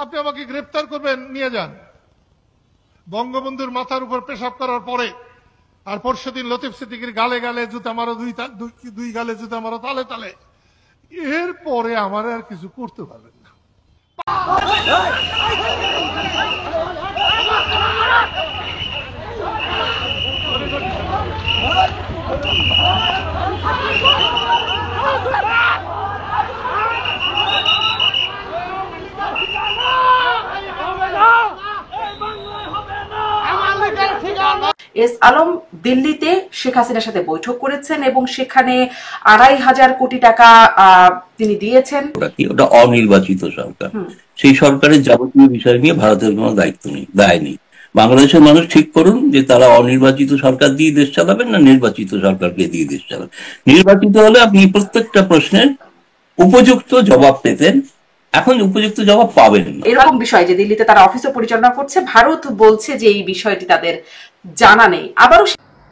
আপনি আমাকে গ্রেফতার করবেন, নিয়ে যান। বঙ্গবন্ধুর মাথার উপর পেশাব করার পরে আর পরশুদিন লতিফ সিদ্দিকীর গালে গালে জুতা মারো, দুই গালে জুতা মারো, তালে তালে। এরপরে আমার আর কিছু করতে পারবেন না। এস আলম দিল্লিতে শেখ হাসিনার সাথে বৈঠক করেছেন এবং সেখানে ২৫০০ কোটি টাকা তিনি দিয়েছেন। ওটা অনির্বাচিত সরকার, সেই সরকারের যাবতীয় বিষয় নিয়ে ভারতের কোনো দায়িত্ব নেই, দায় নেই। বাংলাদেশের মানুষ ঠিক করুন যে তারা অনির্বাচিত সরকার দিয়ে দেশ চালাবেন না নির্বাচিত সরকারকে দিয়ে দেশ চালাবেন। নির্বাচিত হলে আপনি প্রত্যেকটা প্রশ্নের উপযুক্ত জবাব পেতেন, এখন উপযুক্ত জবাব পাবেন না। এরকম বিষয় যে দিল্লিতে তারা অফিসও পরিচালনা করছে, ভারত বলছে যে এই বিষয়টি তাদের জানা নেই। আবারও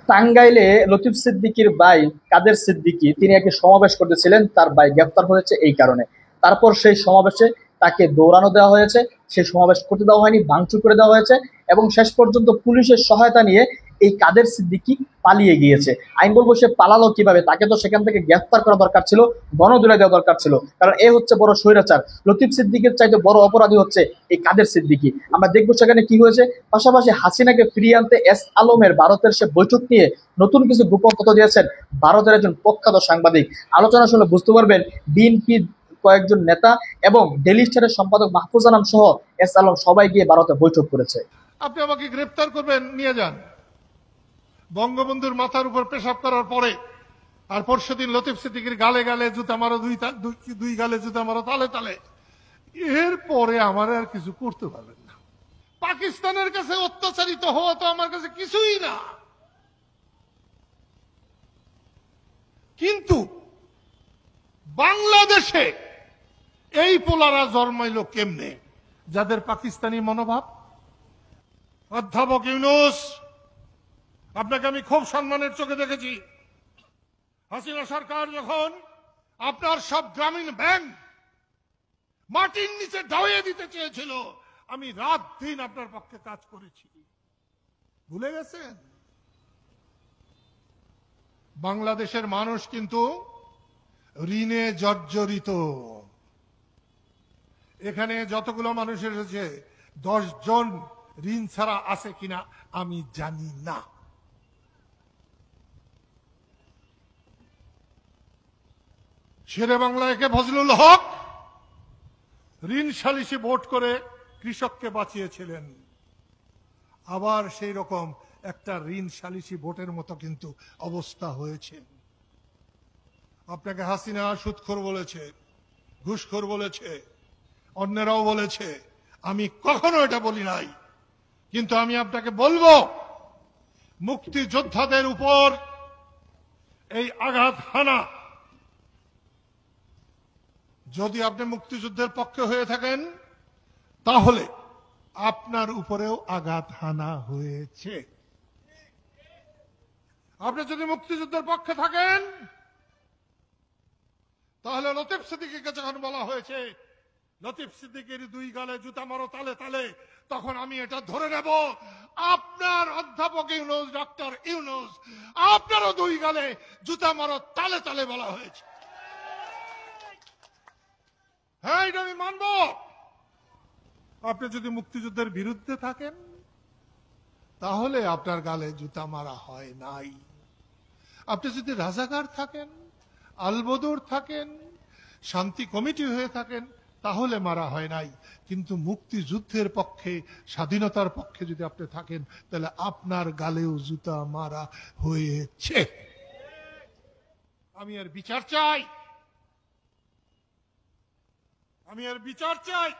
টাঙ্গাইলে লতিফ সিদ্দিকীর ভাই কাদের সিদ্দিকী তিনি একটি সমাবেশ করতেছিলেন, তার ভাই গ্রেফতার হয়েছে এই কারণে। তারপর সেই সমাবেশে তাকে দৌড়ানো দেওয়া হয়েছে, সেই সমাবেশ করতে দেওয়া হয়নি, ভাঙচুর করে দেওয়া হয়েছে এবং শেষ পর্যন্ত পুলিশের সহায়তা নিয়ে এই কাদের সিদ্দিকী পালিয়ে গিয়েছে। আমি বলবো সে পালালো কিভাবে? তাকে তো সেখান থেকে গ্রেফতার করা দরকার ছিল, গণদুলে দেওয়া দরকার ছিল, কারণ এ হচ্ছে বড় স্বৈরাচার। লতিফ সিদ্দিকীর চাইতে বড় অপরাধী হচ্ছে এই কাদের সিদ্দিকী। আমরা দেখবো সেখানে কি হয়েছে। পাশাপাশি হাসিনাকে ফিরিয়ে আনতে এস আলমের ভারতের সে বৈঠক নিয়ে নতুন কিছু গোপন তথ্য দিয়েছেন ভারতের একজন প্রখ্যাত সাংবাদিক। আলোচনা শুনে বুঝতে পারবেন বিএনপি কয়েকজন নেতা এবং ডেইলি স্টারের সম্পাদক মাহফুজ আনাম সহ এস আলম সবাই গিয়ে ভারতে বৈঠক করেছে। আপনি আমাকে গ্রেফতার করবেন, নিয়ে যান। বঙ্গবন্ধুর মাথার উপর পেশাব করার পরে আর পরশুদিন লতিফ সিদ্দিকীর গালে গালে জুতা মারো, দুই গালে জুতা মারো, তালে তালে। এরপরে আমার আর কিছু করতে পারবেন না। পাকিস্তানের কাছে অত্যাচারিত হওয়া তো আমার কাছে কিছুই না, কিন্তু বাংলাদেশে এই পোলারা জন্মাইল কেমনে যাদের পাকিস্তানি মনোভাব? অধ্যাপক ইউনূস, আপনাকে আমি খুব সম্মানের চোখে দেখেছি। হাসিনা সরকার যখন আপনার সব গ্রামীণ ব্যাংক মাটির নিচে ঢাইয়ে দিতে চেয়েছিল, আমি রাত দিন আপনার পক্ষে কাজ করেছি। ভুলে গেছেন? বাংলাদেশের মানুষ কিন্তু ঋণে জর্জরিত। এখানে যতগুলো মানুষ এসেছে 10 জন ঋণ ছাড়া আছে কিনা আমি জানি না। শেরে বাংলা একে ফজলুল হক ঋণ সালিসি ভোট করে কৃষককে বাঁচিয়েছিলেন। আবার সেই রকম একটা ঋণ সালিসি ভোটের মতো কিন্তু অবস্থা হয়েছে। আপনাকে হাসিনা সুদখোর বলেছে, ঘুষখোর বলেছে, অন্যরাও বলেছে, আমি কখনো এটা বলি নাই। কিন্তু আমি আপনাকে বলবো, মুক্তিযোদ্ধাদের উপর এই আঘাত হানা, যদি আপনি মুক্তিযুদ্ধের পক্ষে হয়ে থাকেন তাহলে আপনার উপরেও আঘাত হানা হয়েছে। আপনি যদি মুক্তিযুদ্ধের পক্ষে থাকেন তাহলে লতিফ সিদ্দিকীকে যখন বলা হয়েছে লতিফ সিদ্দিকীর 2 গালে জুতা মারো, তালে তালে, তখন আমি এটা ধরে নেব আপনার অধ্যাপক ইউনূস, ডক্টর ইউনূস, আপনারও 2 গালে জুতা মারো, তালে তালে বলা হয়েছে। হ্যাঁ, এটা আমি মানব। আপনি যদি মুক্তিযুদ্ধের বিরুদ্ধে থাকেন তাহলে আপনার গালে জুতা মারা হয় নাই। আপনি যদি রাজাকার থাকেন, আলবদর থাকেন, শান্তি কমিটি হয়ে থাকেন তাহলে মারা হয় নাই। কিন্তু মুক্তিযুদ্ধের পক্ষে, স্বাধীনতার পক্ষে যদি আপনি থাকেন তাহলে আপনার গালেও জুতা মারা হয়েছে। আমি এর বিচার চাই, আমি এর বিচার চাই।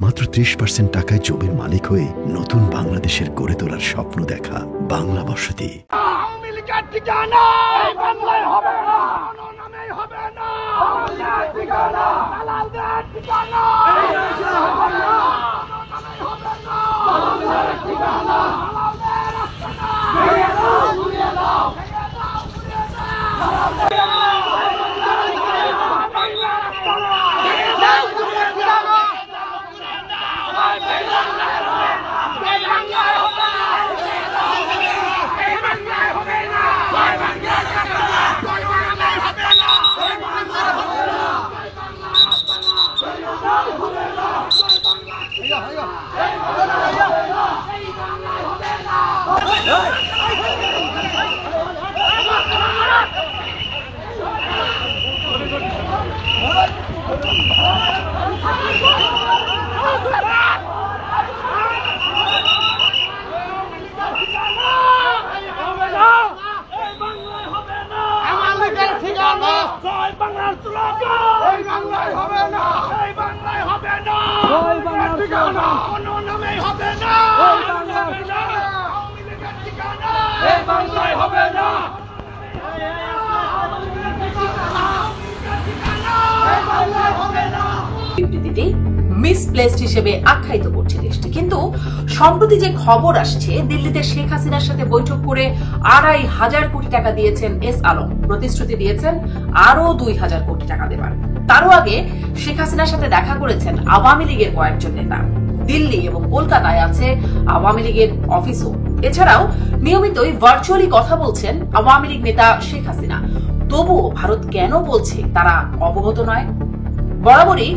মাত্র 30% টাকায় জমির মালিক হয়ে নতুন বাংলাদেশের গড়ে তোলার স্বপ্ন দেখা বাংলা বসতি। আওয়ামী লীগের ঠিকানা এই বাংলায় হবে না, কোনো নামেই হবে না। আওয়ামী লীগের ঠিকানা, দালালদের ঠিকানা এই দেশে হবে না, কোনো নামেই হবে না। আওয়ামী লীগের ঠিকানা, দালালদের আস্তানা ভেঙে দাও, গুড়িয়ে দাও, ভেঙে দাও, গুড়িয়ে দাও। দালালদের বিবৃতিটি মিসপ্লেসড হিসেবে আখ্যায়িত করছে দেশটি। কিন্তু সম্প্রতি যে খবর আসছে, দিল্লিতে শেখ হাসিনার সাথে বৈঠক করে ২৫০০ কোটি টাকা দিয়েছেন এস আলম, প্রতিশ্রুতি দিয়েছেন আরো ২০০০ কোটি টাকা দেবার। তারও আগে শেখ হাসিনার সাথে দেখা করেছেন আওয়ামী লীগের কয়েকজন নেতা। দিল্লি এবং কলকাতায় আছে আওয়ামী লীগের অফিসও। এছাড়াও নিয়মিতই ভার্চুয়ালি কথা বলছেন আওয়ামী লীগ নেতা শেখ হাসিনা। তবুও ভারত কেন বলছে তারা অবগত নয়? বরাবরই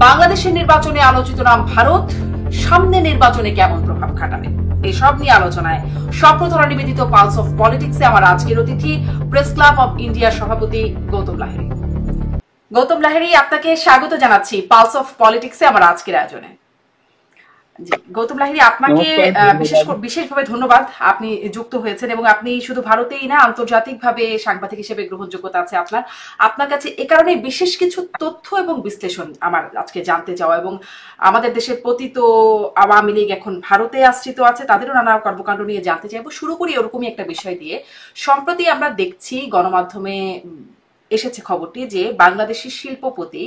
বাংলাদেশের নির্বাচনে আলোচিত নাম ভারত সামনে নির্বাচনে কেমন প্রভাব খাটাবে, এসব নিয়ে আলোচনায় স্বপ্নধরা নিবেদিত পালস অফ পলিটিক্সে আমার আজকের অতিথি প্রেস ক্লাব অব ইন্ডিয়ার সভাপতি গৌতম লাহিড়ী। গৌতম লাহিড়ী, আপনাকে স্বাগত জানাচ্ছি পালস অফ পলিটিক্সে আমার আজকের আয়োজনে। জি গৌতম লাহিড়ী, আপনাকে বিশেষভাবে ধন্যবাদ, আপনি যুক্ত হয়েছেন এবং আপনি শুধু ভারতেই না আন্তর্জাতিকভাবে সাংবাদিক হিসেবে গ্রহণযোগ্যতা আছে আপনার কাছে। এ কারণে বিশেষ কিছু তথ্য এবং বিশ্লেষণ আমার আজকে জানতে চাওয়া, এবং আমাদের দেশের পতিত আওয়ামী লীগ এখন ভারতে আশ্রিত আছে, তাদেরও নানা কর্মকাণ্ড নিয়ে জানতে চাইবো। শুরু করি ওরকমই একটা বিষয় দিয়ে। সম্প্রতি আমরা দেখছি গণমাধ্যমে এসেছে খবরটি যে বাংলাদেশি শিল্পপতি,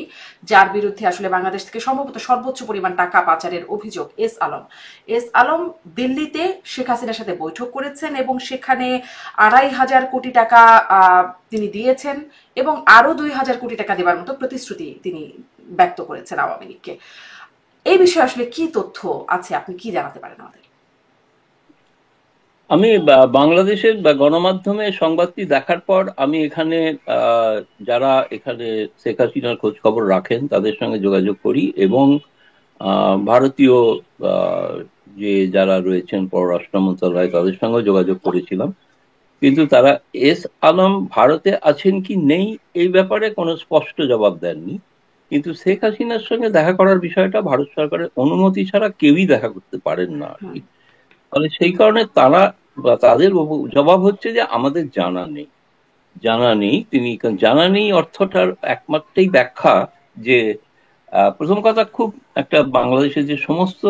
যার বিরুদ্ধে আসলে বাংলাদেশ থেকে সম্ভবত সর্বোচ্চ পরিমাণ টাকা পাচারের অভিযোগ, এস আলম দিল্লিতে শেখ হাসিনার সাথে বৈঠক করেছেন এবং সেখানে ২৫০০ কোটি টাকা তিনি দিয়েছেন এবং আরো ২০০০ কোটি টাকা দেওয়ার মতো প্রতিশ্রুতি তিনি ব্যক্ত করেছেন আওয়ামী লীগকে। এই বিষয়ে আসলে কি তথ্য আছে, আপনি কি জানাতে পারেন আমাদের? আমি বাংলাদেশের গণমাধ্যমে সংবাদটি দেখার পর আমি এখানে যারা এখানে শেখ হাসিনার খোঁজ খবর রাখেন তাদের সঙ্গে যোগাযোগ করি এবং ভারতীয় যে যারা রয়েছেন পররাষ্ট্র মন্ত্রণালয় তাদের সঙ্গে যোগাযোগ করেছিলাম, কিন্তু তারা এস আলম ভারতে আছেন কি নেই এই ব্যাপারে কোনো স্পষ্ট জবাব দেননি। কিন্তু শেখ হাসিনার সঙ্গে দেখা করার বিষয়টা ভারত সরকারের অনুমতি ছাড়া কেউই দেখা করতে পারেন না আর কি। ফলে সেই কারণে তাদের জবাব হচ্ছে যে আমাদের জানা নেই। তিনি জানা নেই অর্থটার একমাত্রই ব্যাখ্যা যে প্রথম কথা, খুব একটা বাংলাদেশের যে সমস্ত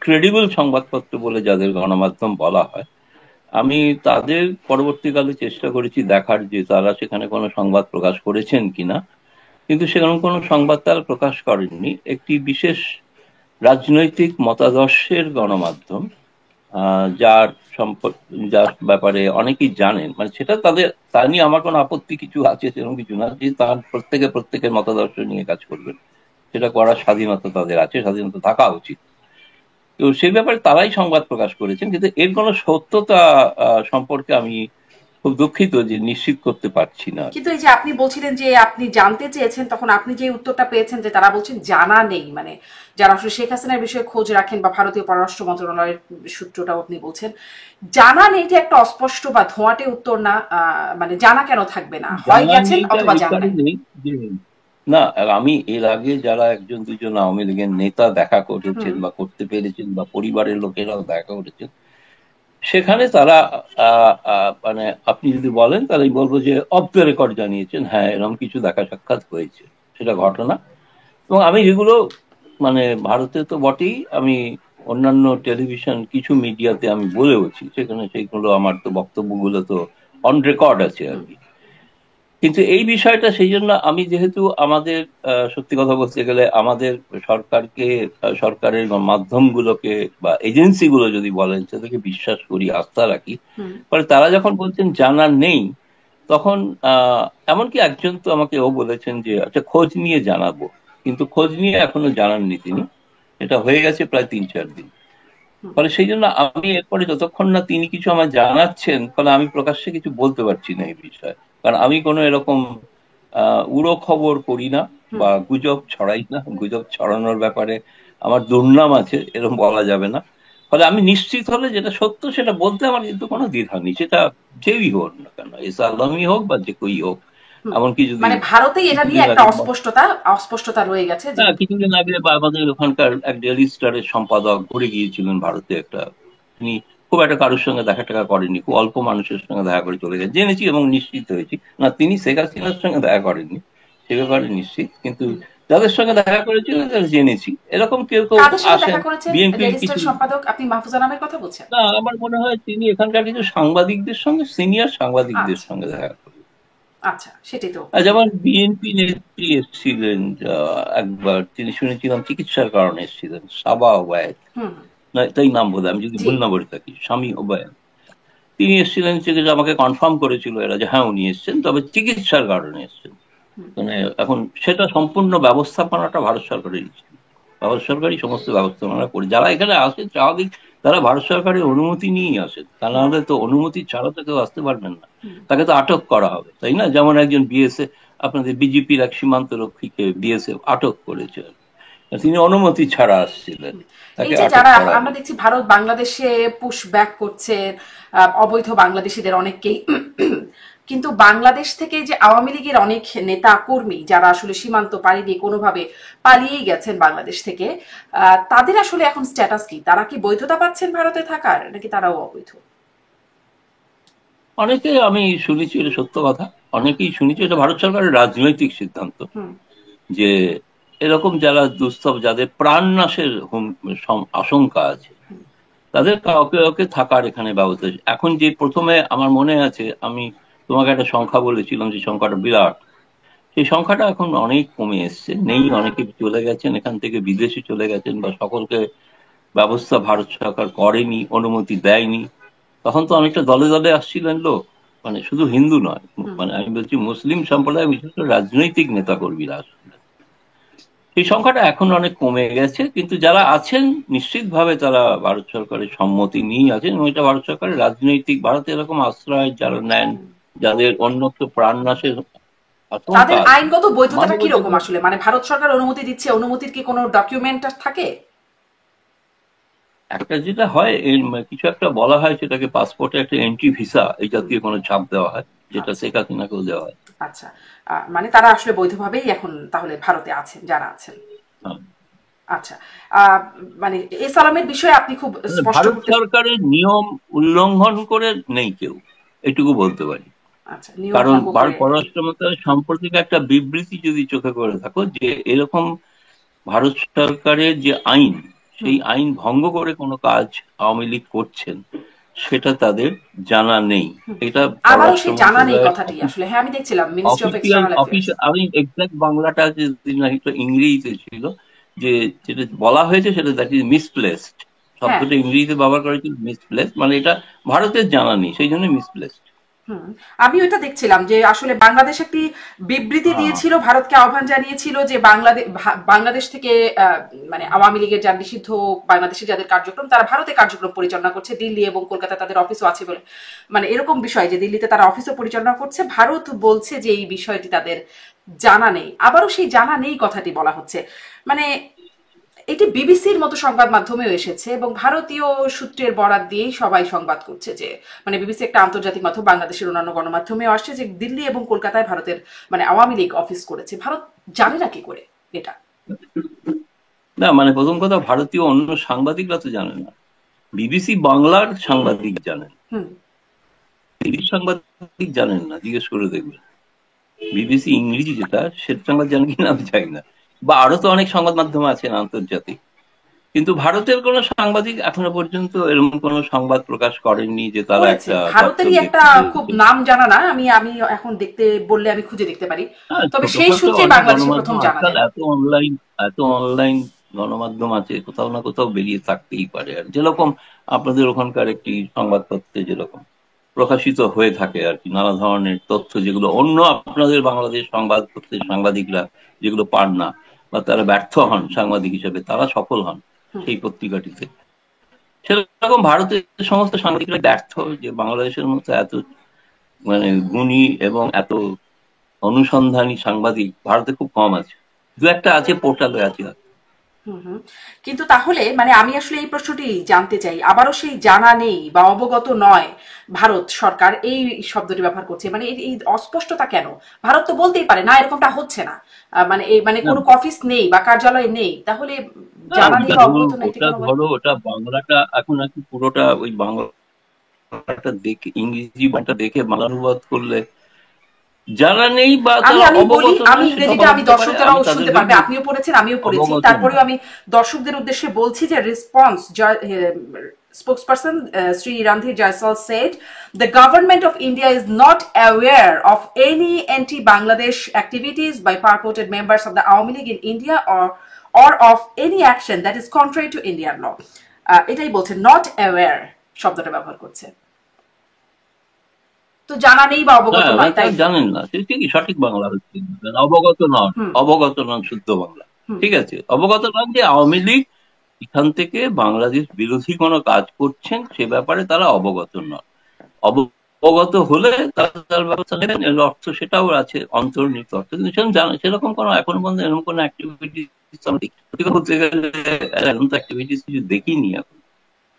ক্রেডিবল সংবাদপত্র বলে যাদের গণমাধ্যম বলা হয়, আমি তাদের পরবর্তীকালে চেষ্টা করেছি দেখার যে তারা সেখানে কোনো সংবাদ প্রকাশ করেছেন কিনা, কিন্তু সেখানে কোনো সংবাদ তারা প্রকাশ করেননি। একটি বিশেষ রাজনৈতিক মতাদর্শের গণমাধ্যম যার ব্যাপারে অনেকেই জানেন, মানে সেটা তা নিয়ে আমার কোনো আপত্তি কিছু আছে সেরকম কিছু না, যে তার প্রত্যেকের মতাদর্শ নিয়ে কাজ করবেন, সেটা করার স্বাধীনতা তাদের আছে, স্বাধীনতা থাকা উচিত। তো সেই ব্যাপারে তারাই সংবাদ প্রকাশ করেছেন, কিন্তু এর কোনো সত্যতা সম্পর্কে আমি খুব দুঃখিত যে নিশ্চিত করতে পারছি না। কিন্তু এই যে আপনি বলছিলেন যে আপনি জানতে চেয়েছেন, তখন আপনি যে উত্তরটা পেয়েছেন যে তারা বলছেন জানা নেই, মানে যারা আসলে শেখ হাসিনার বিষয়ে খোঁজ রাখেন বা ভারতীয় পররাষ্ট্র মন্ত্রণালয়ের সূত্রটাও আপনি বলছেন জানা নেই, এটা একটা অস্পষ্ট বা ধোঁয়াটে উত্তর না। মানে জানা কেন থাকবে না, হয় জানা গেছেন নেইটা অথবা এই জানা নেই। কারণেই যে, না আমি এর আগে যারা একজন দুজন আওয়ামী লীগের নেতা দেখা করেছেন বা করতে পেরেছেন বা পরিবারের লোকেরাও দেখা করেছেন, সেখানে তারা মানে আপনি যদি বলেন তাহলে আমি বলবো যে অফ দ্য রেকর্ড জানিয়েছেন হ্যাঁ এরকম কিছু দেখা সাক্ষাৎ হয়েছে, সেটা ঘটনা। এবং আমি যেগুলো মানে ভারতে তো বটেই, আমি অন্যান্য টেলিভিশন কিছু মিডিয়াতে আমি বলেওছি, সেখানে সেইগুলো আমার তো বক্তব্যগুলো তো অন রেকর্ড আছে আর কি। কিন্তু এই বিষয়টা সেই জন্য আমি যেহেতু আমাদের সত্যি কথা বলতে গেলে আমাদের সরকারকে সরকারের মাধ্যমগুলোকে বা এজেন্সিগুলো যদি বলেন সেটাকে বিশ্বাস করি, আস্থা রাখি, ফলে তারা যখন বলছেন জানা নেই, তখন এমনকি একজন তো আমাকে ও বলেছেন যে আচ্ছা খোঁজ নিয়ে জানাবো, কিন্তু খোঁজ নিয়ে এখনো জানাননি তিনি, এটা হয়ে গেছে প্রায় 3-4 দিন। ফলে সেই জন্য আমি এরপরে যতক্ষণ না তিনি কিছু আমায় জানাচ্ছেন, ফলে আমি প্রকাশ্যে কিছু বলতে পারছি না এই বিষয়ে, কারণ আমি কোনো এরকম উড়ো খবর করি না বা গুজব ছড়াই না, গুজব ছড়ানোর ব্যাপারে আমার দুর্নাম আছে, এরকম বলা যাবে না। ফলে আমি নিশ্চিত হলে যেটা সত্য সেটা বলতে আমার কিন্তু কোনো দ্বিধা নেই, সেটা যেই হোক না কেন, এস আলমই হোক বা যে কেউই হোক। এমনকি যদি মানে ভারতেই এটা নিয়ে কিছুদিন একটা আগে অস্পষ্টতা রয়ে গেছে যে কিছুদিন আগে বা আমাদের ওখানকার এক ডেইলি স্টারের সম্পাদক ঘুরে গিয়েছিলেন ভারতে, একটা তিনি খুব একটা কারোর সঙ্গে দেখা টাকা করেননি, খুব অল্প মানুষের সঙ্গে দেখা করে চলে গেছে, জেনেছি এবং নিশ্চিত হয়েছি না তিনি শেখ হাসিনার সঙ্গে দেখা করেননি, সে ব্যাপারে নিশ্চিত। কিন্তু যাদের সঙ্গে দেখা করেছিল তাদের জেনেছি, এরকম কেউ কেউ কাদের সাথে আসেন দেখা করেছেন বিএনপির ডেইলি কিছু। স্টার সম্পাদক? আপনি মাহফুজ আলমের কথা বলছেন? না আমার মনে হয় তিনি এখানকার কিছু সাংবাদিকদের সঙ্গে, সিনিয়র সাংবাদিকদের আচ্ছা সঙ্গে দেখা করেন। আচ্ছা, সেটাই তো। যেমন বিএনপি নেত্রী এসেছিলেন একবার, তিনি শুনেছিলাম চিকিৎসার কারণে এসেছিলেন, সাবা ওবায়েদ, না তাই নাম বোধ, আমি যদি ভুল না বলে থাকি, স্বামী ওবায়েদ, তিনি এসেছিলেন, আমাকে কনফার্ম করেছিল এরা যে হ্যাঁ উনি এসছেন, তবে চিকিৎসার কারণে এসছেন। মানে এখন সেটা সম্পূর্ণ ব্যবস্থাপনাটা ভারত সরকারের ছিল, ভারত সরকারই সমস্ত ব্যবস্থাপনা করে, যারা এখানে আসেন স্বাভাবিক তারা ভারত সরকারের অনুমতি নিয়েই আসেন, তা নাহলে তো অনুমতি ছাড়া তো কেউ আসতে পারবেন না, তাকে তো আটক করা হবে, তাই না? যেমন একজন বিএসএফ, আপনাদের বিজেপির এক সীমান্ত রক্ষীকে বিএসএফ আটক করেছে, তিনি অনুমতি ছাড়া আসছিলেন, এই তাকে যে আটক যারা করা আমরা দেখছি ভারত বাংলাদেশে পুশ ব্যাক করছে অবৈধ বাংলাদেশিদের অনেককেই, কিন্তু বাংলাদেশ থেকে যে আওয়ামী লীগের অনেক নেতা কর্মী যারা আসলে সীমান্ত পাড়ি দিয়ে কোনোভাবে পালিয়েই গেছেন বাংলাদেশ থেকে, তাদের আসলে এখন স্ট্যাটাস কি? তারা কি বৈধতা পাচ্ছেন ভারতে থাকার, নাকি তারাও অবৈধ? অনেকে আমি শুনেছি, এটা সত্য কথা, অনেকেই শুনেছি এটা ভারত সরকারের রাজনৈতিক সিদ্ধান্ত যে এরকম যারা দুস্থ, যাদের প্রাণ নাশের আশঙ্কা আছে, তাদের কাউকে কাউকে থাকার এখানে ব্যবস্থা। এখন যে প্রথমে আমার মনে আছে আমি তোমাকে একটা সংখ্যা বলেছিলাম, যে সংখ্যাটা বিরাট, সেই সংখ্যাটা এখন অনেক কমে এসছে, নেই, অনেকে চলে গেছেন এখান থেকে, বিদেশে চলে গেছেন, বা সকলকে ব্যবস্থা ভারত সরকার করেনি, অনুমতি দেয়নি। তখন তো অনেকটা দলে দলে আসছিলেন লোক, মানে শুধু হিন্দু নয়, মানে আমি বলছি মুসলিম সম্প্রদায়, বিশেষ করে রাজনৈতিক নেতা কর্মীরা আসছিলেন। সেই সংখ্যাটা এখন অনেক কমে গেছে, কিন্তু যারা আছেন নিশ্চিতভাবে তারা ভারত সরকারের সম্মতি নিয়ে আছেন, এবং এটা ভারত সরকারের রাজনৈতিক, ভারতে এরকম আশ্রয় যারা নেন, যাদের অন্যত্র প্রাণ নাশের তাদের আইনগত বৈধতাটা কিরকম আসলে? মানে ভারত সরকার অনুমতি দিচ্ছে, অনুমতির কি কোনো ডকুমেন্ট থাকে? একটা যেটা হয় কিছু একটা বলা হয়, সেটাকে পাসপোর্টে একটা এন্ট্রি ভিসা এই জাতীয় কোনো ছাপ দেওয়া হয়, যেটা শেখ হাসিনাকেও দেওয়া হয়। আচ্ছা, মানে তারা আসলে বৈধভাবেই এখন তাহলে ভারতে আছেন, যারা আছেন। আচ্ছা, মানে এস আলমের বিষয়ে আপনি খুব স্পষ্ট, ভারত সরকারের নিয়ম উল্লঙ্ঘন করে নেই কেউ, এটুকু বলতে পারি। কারণ পররাষ্ট্র মন্ত্রণালয় সাম্প্রতিক একটা বিবৃতি যদি চোখে করে থাকো, যে এরকম ভারত সরকারের যে আইন, সেই আইন ভঙ্গ করে কোনো কাজ আওয়ামী লীগ করছেন, সেটা তাদের জানা নেই। এটা জানা নেই কথাটি আসলে, হ্যাঁ আমি দেখছিলাম মিনিস্ট্রি অফ এক্সটার্নাল অ্যাফেয়ার্স, আমি এক্সাক্ট বাংলাটা যে ইংরেজিতে ছিল, যে যেটা বলা হয়েছে সেটা দ্যাট ইজ মিসপ্লেসড, শব্দটা ইংরেজিতে ব্যবহার করা হয়েছিল মিসপ্লেসড, মানে এটা ভারতের জানা নেই, সেই জন্য মিসপ্লেসড। আমি ওইটা দেখছিলাম যে আসলে বাংলাদেশ একটি বিবৃতি দিয়েছিল, ভারতকে আহ্বান জানিয়েছিল যে বাংলাদেশ থেকে মানে আওয়ামী লীগের যারা নিষিদ্ধ বাংলাদেশে যাদের কার্যক্রম তারা ভারতে কার্যক্রম পরিচালনা করছে, দিল্লি এবং কলকাতা তাদের অফিসও আছে বলে, মানে এরকম বিষয় যে দিল্লিতে তারা অফিসও পরিচালনা করছে। ভারত বলছে যে এই বিষয়টি তাদের জানা নেই, আবারও সেই জানা নেই কথাটি বলা হচ্ছে। মানে এটি বিবিসির মতো সংবাদ মাধ্যমেও এসেছে এবং ভারতীয় সূত্রের বরাত দিয়েই সবাই সংবাদ করছে যে মানে বিবিসি একটা আন্তর্জাতিক মাধ্যম, বাংলাদেশের অন্যান্য গণমাধ্যমেও আসছে যে দিল্লি এবং কলকাতায় ভারতের মানে আওয়ামী লীগ অফিস করেছে। ভারত জানে না কি করে এটা? না, মানে প্রথম কথা, ভারতীয় অন্য সাংবাদিকরা তো জানে না, বিবিসি বাংলার সাংবাদিক জানেন, দিল্লির সাংবাদিক জানেন না, জিজ্ঞেস করে দেখবেন। বিবিসি ইংরেজি যেটা সেটা সংবাদ জানেন কিনা আমি জানি না, বা আরো তো অনেক সংবাদ মাধ্যম আছেন আন্তর্জাতিক, কিন্তু ভারতের কোন সাংবাদিক এখনো পর্যন্ত এরকম কোন সংবাদ প্রকাশ করেননি যে তারা একটা ভারতেরই একটা খুব নাম জানা না, আমি এখন দেখতে বললে আমি খুঁজে দেখতে পারি, তবে সেই সূত্রে বাংলাদেশে প্রথম জানা যায়। এত অনলাইন গণমাধ্যম আছে, কোথাও না কোথাও বেরিয়ে থাকতেই পারে। আর যেরকম আপনাদের ওখানকার একটি সংবাদপত্রে যেরকম প্রকাশিত হয়ে থাকে আর কি, নানা ধরনের তথ্য যেগুলো অন্য আপনাদের বাংলাদেশ সংবাদপত্রের সাংবাদিকরা যেগুলো পান না বা তারা ব্যর্থ হন সাংবাদিক হিসেবে, তারা সফল হন সেই পত্রিকাটিতে, সেরকম ভারতের সমস্ত সাংবাদিকরা ব্যর্থ যে বাংলাদেশের মতো এত মানে গুণী এবং এত অনুসন্ধানী সাংবাদিক ভারতে খুব কম আছে, দু একটা আছে, পোর্টালে আছে। কিন্তু তাহলে মানে আমি আসলে এই প্রশ্নটি জানতে চাই, আবারও সেই জানা নেই বা অবগত নয় ভারত সরকার এই শব্দটি ব্যবহার করছে, মানে এই অস্পষ্টতা কেন? ভারত তো বলতেই পারে না এরকমটা হচ্ছে না, মানে এই মানে কোনো অফিস নেই বা কার্যালয় নেই, তাহলে জানা নেই বা অবগত নেই। ধরো ওটা বাংলাটা এখন আর কি পুরোটা ওই বাংলাটা দেখে ইংরেজি বাংলাটা দেখে বাংলা অনুবাদ করলে জানা নেই বা আমি ইংরেজিটা আমি দর্শকদেরাও শুনতে পারবে, আপনিও পড়েছেন আমিও পড়েছি, তারপরেও আমি দর্শকদের উদ্দেশ্যে বলছি যে response spokesperson Sri Randhir Jaiswal said the government of India is not aware of any anti-Bangladesh activities by purported members of the Awami League in India or of any action that is contrary to Indian law. এটাই বলছে, not aware শব্দটা ব্যবহার করছে, তো জানা নেই বা অবগত নয়, তাই জানেন না, ঠিকই সঠিক বাংলা হচ্ছে, অবগত নন শুদ্ধ বাংলা, ঠিক আছে, অবগত নন যে আওয়ামী লীগ এখান থেকে বাংলাদেশ বিরোধী কোনো কাজ করছেন সে ব্যাপারে তারা অবগত নন। অবগত হলে তার ব্যবস্থা নেবেন, এর অর্থ সেটাও আছে, অন্তর্নিহিত অর্থ, কিন্তু সেরকম কোনো এখনো পর্যন্ত এরকম কোনো অ্যাক্টিভিটিস বলতে গেলে এখন তো অ্যাক্টিভিটিস কিছু দেখিনি এখন,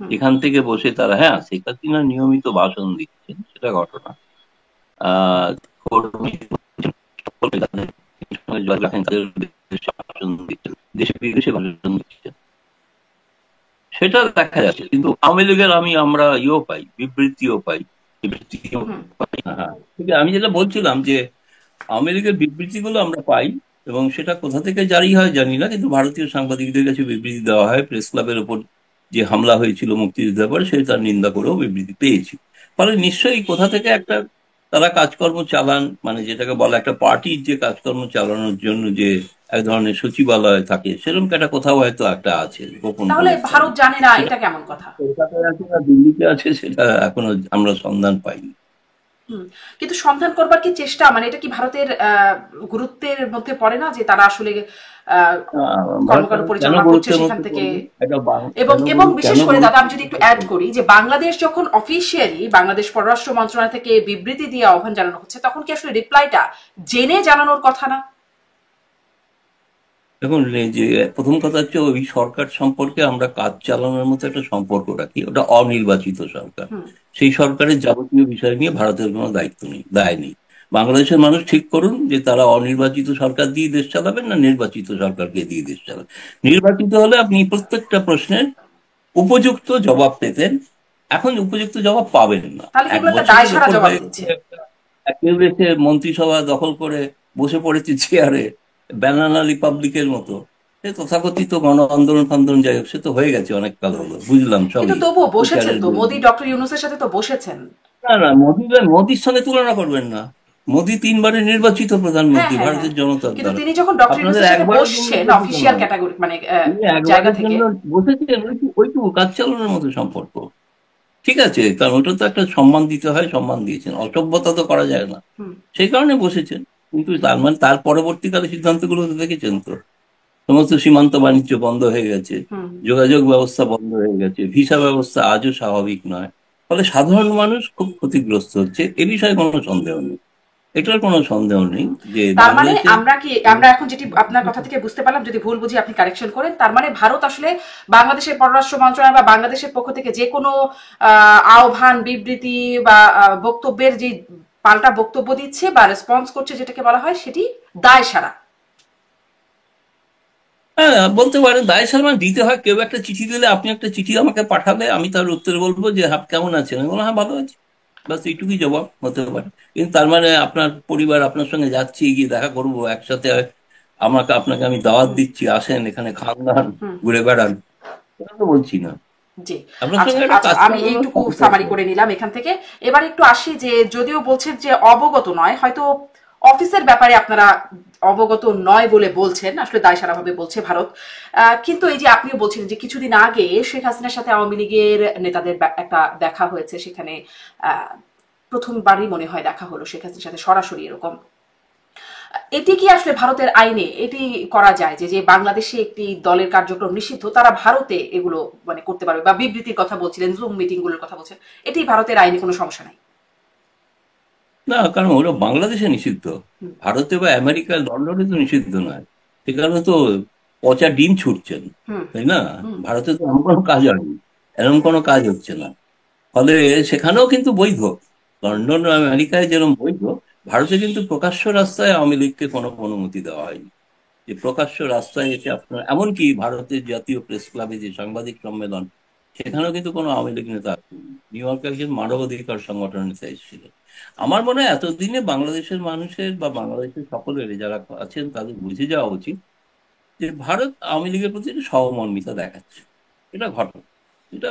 এখান থেকে বসে তারা হ্যাঁ শেখ হাসিনা নিয়মিত ভাষণ দিচ্ছেন সেটা ঘটনা, দেশে বিদেশে ভাষণ দিচ্ছেন সেটা দেখা যাচ্ছে, কিন্তু আওয়ামী লীগের আমরা পাই, বিবৃতিও পাই। আমি যেটা বলছিলাম যে আওয়ামী লীগের বিবৃতিগুলো আমরা পাই এবং সেটা কোথা থেকে জারি হয় জানি না, কিন্তু ভারতীয় সাংবাদিকদের কাছে বিবৃতি দেওয়া হয়। প্রেস ক্লাবের ওপর যে হামলা হয়েছিল মুক্তিযুদ্ধের পরে সে তার নিন্দা করেও বিবৃতি পেয়েছি, ফলে নিশ্চয়ই কোথা থেকে একটা তারা কাজকর্ম চালান, মানে যেটাকে বলা একটা পার্টির যে কাজকর্ম চালানোর জন্য যে এক ধরনের সচিবালয় থাকে সেরকম একটা কোথাও হয়তো একটা আছে গোপন, তাহলে ভারত জানে না এটা কেমন কথা? কলকাতায় আছে না দিল্লিতে আছে সেটা এখনো আমরা সন্ধান পাইনি। কিন্তু সন্ধান করবার কি চেষ্টা, মানে এটা কি ভারতের গুরুত্বের মধ্যে পড়ে না যে তারা আসলে কর্মকাণ্ড পরিচালনা করছে সেখান থেকে? এবং বিশেষ করে দাদা আমি যদি একটু অ্যাড করি যে বাংলাদেশ যখন অফিসিয়ালি বাংলাদেশ পররাষ্ট্র মন্ত্রণালয় থেকে বিবৃতি দিয়ে আহ্বান জানানো হচ্ছে তখন কি আসলে রিপ্লাইটা জেনে জানানোর কথা না? দেখুন, যে প্রথম কথা হচ্ছে ওই সরকার সম্পর্কে আমরা কাজ চালানোর মতো একটা সম্পর্ক রাখি, ওটা অনির্বাচিত সরকার, সেই সরকারের যাবতীয় বিষয় নিয়ে ভারতের কোনো দায় নেই। বাংলাদেশের মানুষ ঠিক করুন যে তারা অনির্বাচিত সরকার দিয়ে দেশ চালাবেন না নির্বাচিত সরকারকে দিয়ে দেশ চালাবেন। নির্বাচিত হলে আপনি প্রত্যেকটা প্রশ্নের উপযুক্ত জবাব পেতেন, এখন উপযুক্ত জবাব পাবেন না। মন্ত্রিসভা দখল করে বসে পড়েছে চেয়ারে ব্যানানা রিপাবলিকের মতো, তথাকথিত গণ আন্দোলন যাই হোক সে তো হয়ে গেছে অনেক কাল হলো, বুঝলাম সব, কিন্তু তবুও বসেছেন তো মোদি, ডক্টর ইউনূসের সাথে তো বসেছেন। না মোদির সঙ্গে তুলনা করবেন না, মোদি 3 বারে নির্বাচিত প্রধানমন্ত্রী ভারতের জনতা, কিন্তু তিনি যখন ডক্টর ইউনূসের সাথে বসছেন অফিশিয়াল ক্যাটাগরি মানে জায়গা থেকে বসেছেন, ওইটুকু কাজ চালানোর মতো সম্পর্ক। ঠিক আছে, কারণ ওটা তো একটা সম্মান দিতে হয়, সম্মান দিয়েছেন, অসভ্যতা তো করা যায় না, হুম সেই কারণে বসেছেন। কিন্তু তার মানে তার পরবর্তীকালে সিদ্ধান্তগুলো তো দেখেছেন তো, সমস্ত সীমান্ত বাণিজ্য বন্ধ হয়ে গেছে, হুম যোগাযোগ ব্যবস্থা বন্ধ হয়ে গেছে, ভিসা ব্যবস্থা আজও স্বাভাবিক নয়। ফলে সাধারণ মানুষ খুব ক্ষতিগ্রস্ত হচ্ছে, এ বিষয়ে কোনো সন্দেহ নেই, এটার কোনো সন্দেহ নেই যে তার মানে বাংলাদেশে। আমরা এখন যেটি আপনার কথা থেকে বুঝতে পারলাম, যদি ভুল বুঝি আপনি কারেকশন করেন, তার মানে ভারত আসলে বাংলাদেশের পররাষ্ট্র মন্ত্রণালয় বা বাংলাদেশের পক্ষ থেকে যে কোনো আহ্বান, বিবৃতি বা বক্তব্যের যে পাল্টা বক্তব্য দিচ্ছে বা রেসপন্স করছে, যেটাকে বলা হয়, সেটি দায় সারা। হ্যাঁ, বলতে পারেন দায় সালমান দিতে হয়। কেউ একটা চিঠি দিলে, আপনি একটা চিঠি আমাকে পাঠালে, আমি তার উত্তরে বলবো যে কেমন আছেন, আমি বলবো হ্যাঁ ভালো আছি, বাস এইটুকুই জবাব হতে পারে। কিন্তু তার মানে আপনার পরিবার আপনার সঙ্গে যাচ্ছি, গিয়ে দেখা করবো একসাথে, আপনাকে আমি দাওয়াত দিচ্ছি, আসেন এখানে খান দান, হুম ঘুরে বেড়ান, এটা তো বলছি না। জি। আপনার আচ্ছা সঙ্গে একটা আচ্ছা, কাজ আমি করার এইটুকু সম্পর্ক। সামারি করে নিলাম এখান থেকে। এবার একটু আসি যে, যদিও বলছেন যে অবগত নয়, হয়তো অফিসের ব্যাপারে আপনারা অবগত নয় বলে বলছেন, আসলে দায়সারা ভাবে বলছে ভারত। কিন্তু এই যে আপনিও বলছিলেন যে কিছুদিন আগে শেখ হাসিনার সাথে আওয়ামী লীগের নেতাদের একটা দেখা হয়েছে, সেখানে আহ প্রথমবারই মনে হয় দেখা হলো শেখ হাসিনার সাথে সরাসরি এরকম। এটি কি আসলে ভারতের আইনে এটি করা যায় যে যে বাংলাদেশে একটি দলের কার্যক্রম নিষিদ্ধ, তারা ভারতে এগুলো মানে করতে পারবে? বা বিবৃতির কথা বলছিলেন, জুম মিটিং গুলোর কথা বলছেন, এটি ভারতের আইনে কোনো সমস্যা নাই? না, কারণ ওরা বাংলাদেশে নিষিদ্ধ, হুম ভারতে বা আমেরিকা লন্ডনে তো নিষিদ্ধ নয়। সেখানে তো পচা ডিম ছুটছেন, হুম তাই না? হুম ভারতে তো এমন কোনো কাজ হয়নি, এরকম কোনো কাজ হচ্ছে না। ফলে সেখানেও কিন্তু বৈধ, লন্ডন ও আমেরিকায় যেরকম বৈধ, ভারতে কিন্তু প্রকাশ্য রাস্তায় আওয়ামী লীগকে কোনো অনুমতি দেওয়া হয়নি। যে প্রকাশ্য রাস্তায় এসে আপনার, এমনকি ভারতের জাতীয় প্রেস ক্লাবে যে সাংবাদিক সম্মেলন, সেখানেও কিন্তু কোনো আওয়ামী লীগ নেতা আসেনি। নিউ ইয়র্কে একজন মানবাধিকার সংগঠনের নেতা এসেছিলেন। আমার মনে হয় এতদিনে বাংলাদেশের মানুষের বা বাংলাদেশের সকলের যারা আছেন তাদের বুঝে যাওয়া উচিত যে ভারত আওয়ামী লীগের প্রতি একটা সহমর্মিতা দেখাচ্ছে, এটা ঘটনা। এটা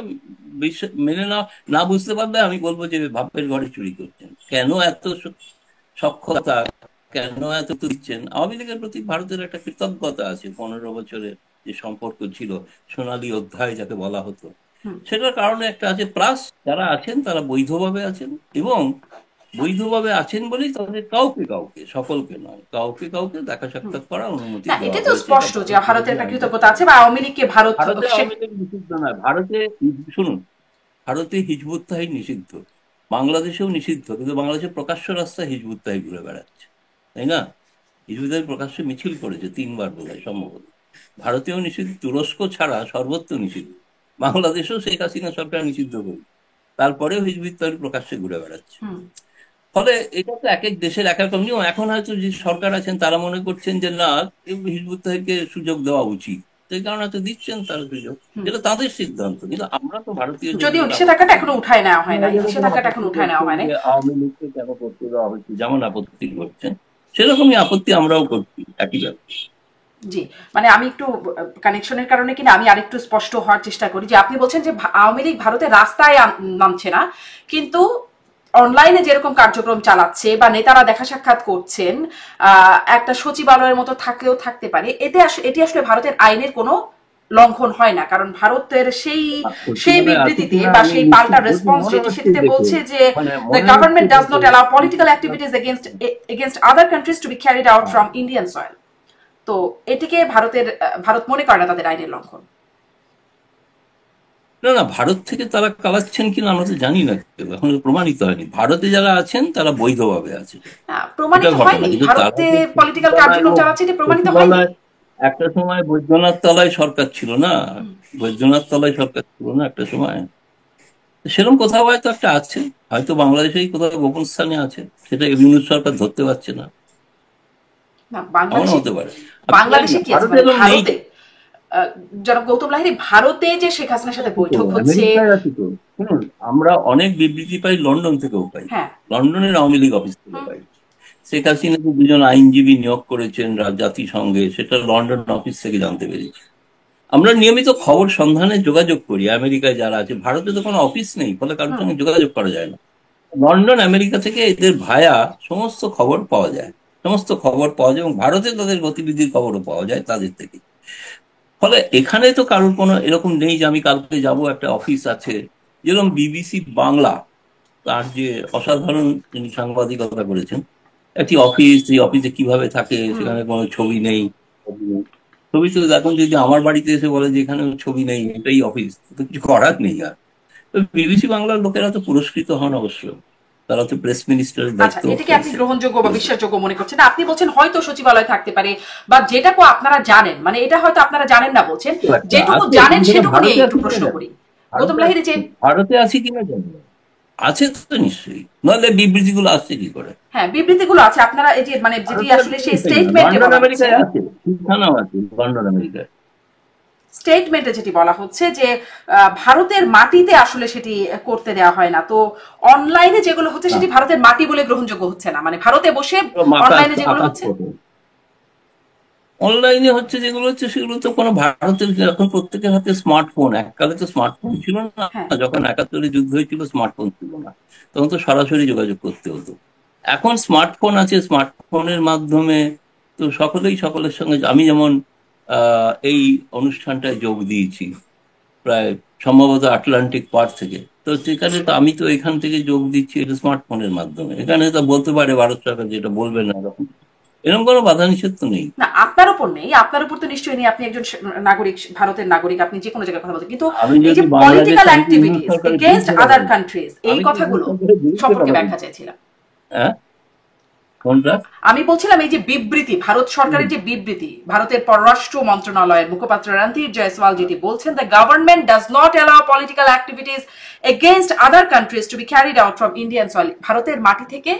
মেনে না না বুঝতে পারলে আমি বলবো যে বাপের ঘরে চুরি করছেন। কেন এত সক্ষতা, কেন এত দিচ্ছেন? আওয়ামী লীগের প্রতি ভারতের একটা কৃতজ্ঞতা আছে, 15 বছরের যে সম্পর্ক ছিল, সোনালী অধ্যায় যাকে বলা হতো, হুম সেটার কারণে একটা আছে। প্লাস যারা আছেন তারা বৈধভাবে আছেন, এবং বৈধভাবে আছেন বলেই তাদের কাউকে কাউকে, সকলকে নয়, কাউকে কাউকে দেখা হুম। সাক্ষাৎ করার অনুমতি না, দেওয়া এটা তো হয়েছে, এটা স্পষ্ট যে ভারতীয় ভারতের যে একটা আইন। কৃতজ্ঞতা আছে, বা আওয়ামী লীগকে ভারত ভারতে সে আওয়ামী লীগ নিষিদ্ধ নয়, ভারতে, শুনুন, ভারতে হিজবুত তাহির নিষিদ্ধ, বাংলাদেশেও নিষিদ্ধ, কিন্তু বাংলাদেশে প্রকাশ্য রাস্তায় হিজবুত তাহির ঘুরে বেড়াচ্ছে, তাই না? হিজবুত তাহির প্রকাশ্যে মিছিল করেছে 3বার বোধ হয়, সম্ভবত। ভারতেও নিষিদ্ধ, তুরস্ক ছাড়া সর্বত্র নিষিদ্ধ, বাংলাদেশেও শেখ হাসিনা সরকার নিষিদ্ধ করে, তারপরেও হিজবুত তাহির প্রকাশ্যে ঘুরে বেড়াচ্ছে। হুম ফলে এটা তো এক এক দেশের এক এক রকম নিয়ম। এখন হয়তো যে সরকার আছেন তারা মনে করছেন যে না, হিজবুত তাহরিরকে সুযোগ দেওয়া উচিত, সেই কারণে হয়তো দিচ্ছেন তারা সুযোগ, হুম। যেটা তাদের সিদ্ধান্ত। কিন্তু আমরা তো ভারতীয় যদিও যেগুলো নিষেধাজ্ঞাটা এখনো উঠায় নেওয়া হয় আপনারা নাই, যেরকম নিষেধাজ্ঞাটা এখনো আপত্তি উঠায় নেওয়া করছেন হয় নাই। যে আওয়ামী লীগকে কেন করতে দেওয়া হচ্ছে, যেমন আপত্তি করছেন, সেরকমই আপত্তি আমরাও করছি, একই ব্যাপার। জি। মানে আমি একটু কানেকশনের কারণে কিনা আমি আরেকটু স্পষ্ট হওয়ার চেষ্টা করি যে, আপনি বলছেন যে আওয়ামী লীগ ভারতের রাস্তায় নামছে না, কিন্তু অনলাইনে যেরকম কার্যক্রম চালাচ্ছে বা নেতারা দেখা সাক্ষাৎ করছেন, একটা সচিবালয়ের মতো থাকলেও থাকতে পারে, এটি আসলে ভারতের আইনের কোনো লঙ্ঘন হয় না, কারণ ভারতের সেই সেই সচিবালয় আছে বিবৃতিতে কিনা বা আমি সেই নিশ্চিত পাল্টা বলছি, রেসপন্স মনে যেটি, হচ্ছে সেটিতে দেখে, বলছে যে মানে the মনে হচ্ছে government does not দেখে allow political activities against other countries to be carried out from Indian soil. তো এটিকে ভারত মনে করে না তাদের আইনের লঙ্ঘন। না না, ভারত থেকে তারা কালাচ্ছেন কিনা আমরা তো জানি না, এখন প্রমাণিত হয়নি। ভারতে যারা আছেন তারা বৈধভাবে আছে, এটা প্রমাণিত ঘটনা। হয়নি কিন্তু তারা ভারতে যে পলিটিক্যাল সচিবালয় কার্যক্রম হোক, চালাচ্ছে, এটি প্রমাণিত হয়নি। সচিবালয়, একটা সময় বৈদ্যনাথ তলায় সরকার ছিল না, বৈদ্যনাথ তলায় সরকার ছিল না একটা সময়, সেরকম কোথাও হয়তো একটা আছে, হয়তো বাংলাদেশেই কোথাও গোপন স্থানে আছে, সেটা ইউনিট সরকার ধরতে পারছে না, না, এমনও বাংলাদেশে হতে পারে। আপনি জানেন বাংলাদেশে না, কি আছে, ভারতে মানে এরকম নেই। ভারতে জনাব গৌতম লাহিড়ী, ভারতে যে শেখ হাসিনার সাথে আছে তো, বৈঠক হচ্ছে। আমেরিকায় আছে তো। শুনুন, আমরা অনেক বিবৃতি পাই, লন্ডন থেকেও পাই, হ্যাঁ। লন্ডনের আওয়ামী লীগ অফিস থেকে হুম পাই। শেখ হাসিনা যে 2জন আইনজীবী নিয়োগ করেছেন জাতিসংঘে, সেটা লন্ডন অফিস থেকে জানতে পেরেছি। আমরা নিয়মিত খবর সন্ধানে যোগাযোগ করি আমেরিকায় যারা আছে, ভারতে তো কোনো অফিস নেই, ফলে কারোর হুম সঙ্গে যোগাযোগ করা যায় না। লন্ডন আমেরিকা থেকে এদের ভায়া সমস্ত খবর পাওয়া যায়, সমস্ত খবর পাওয়া যায়, এবং ভারতে তাদের গতিবিধির খবরও পাওয়া যায় তাদের থেকে। ফলে এখানে তো কারোর কোনো এরকম নেই যে আমি কালকে যাব, একটা অফিস আছে, যেরকম বিবিসি বাংলা, তার যে অসাধারণ তিনি সাংবাদিকতা করেছেন, একটি অফিস, এই অফিসে কিভাবে থাকে, সেখানে কোনো ছবি নেই, ছবি তো এখন যদি আমার বাড়িতে এসে বলে যে এখানে ছবি নেই, এটাই অফিস, তো কিছু করার নেই। আর বিবিসি বাংলার লোকেরা তো পুরস্কৃত হন অবশ্য, তারা তো প্রেস মিনিস্টারের আচ্ছা, দায়িত্ব এটাকে আপনি গ্রহণযোগ্য বা বিশ্বাসযোগ্য মনে করছেন না? আপনি বলছেন হয়তো সচিবালয় থাকতে পারে, বা যেটাকে আপনারা জানেন, মানে এটা হয়তো আপনারা জানেন না বলছেন, যেটুকু জানেন সেটুকু নিয়ে একটু প্রশ্ন করি। গৌতম লাহিড়ী, যে ভারতে আছে কিনা জানি না, আছে তো নিশ্চয়ই, নাহলে বিবৃতিগুলো আসছে কি করে? হ্যাঁ, বিবৃতিগুলো আছে, আপনারা এই যে মানে যেটি আসলে সেই স্টেটমেন্টে লন্ডন বলা হচ্ছে, আমেরিকায় আছে, ঠিকানাও আছে লন্ডন আমেরিকায়। স্টেটমেন্টে যেটি বলা হচ্ছে যে ভারতের মাটিতে আসলে সেটি করতে দেওয়া হয় না, তো অনলাইনে যেগুলো হচ্ছে সেটি ভারতের মাটি বলে গ্রহণযোগ্য হচ্ছে না, মানে ভারতে বসে অনলাইনে যেগুলো হচ্ছে, অনলাইনে হচ্ছে যেগুলো হচ্ছে সেগুলো তো কোনো ভারতের, এখন প্রত্যেকের হাতে স্মার্টফোন, এককালে তো স্মার্টফোন ছিল না, হ্যাঁ। যখন ৭১-এ যুদ্ধ হয়েছিল স্মার্টফোন ছিল না, তখন তো সরাসরি যোগাযোগ করতে হতো। এখন স্মার্টফোন আছে, স্মার্টফোনের মাধ্যমে তো সকলেই সকলের সঙ্গে, আমি যেমন এই অনুষ্ঠানটায় যোগ দিয়েছি প্রায় সম্ভবত আটলান্টিক পার থেকে, তো সেখানে তো আমি তো এখান থেকে যোগ দিচ্ছি এটা স্মার্টফোনের মাধ্যমে, এখানে তো বলতে পারে ভারত সরকার যেটা বলবে না, এরকম এরকম কোনো বাধা নিষেধ তো নেই। না, আপনার উপর নেই, আপনার উপর তো নিশ্চয়ই নেই, আপনি একজন নাগরিক, ভারতের নাগরিক, আপনি যে কোনো জায়গায় কথা বলতে, কিন্তু এই যে political activities against other countries, এই কথাগুলো সম্পর্কে ব্যাখ্যা চাইছিলাম। হ্যাঁ, কোনটা? আমি বলছিলাম এই যে বিবৃতি, ভারত সরকারের যে বিবৃতি, ভারতের পররাষ্ট্র মন্ত্রণালয়ের মুখপাত্র রণধীর জয়সওয়াল যেটি বলছেন, the government does not allow political activities against other countries to be carried out from Indian soil. ভারতের মাটি থেকে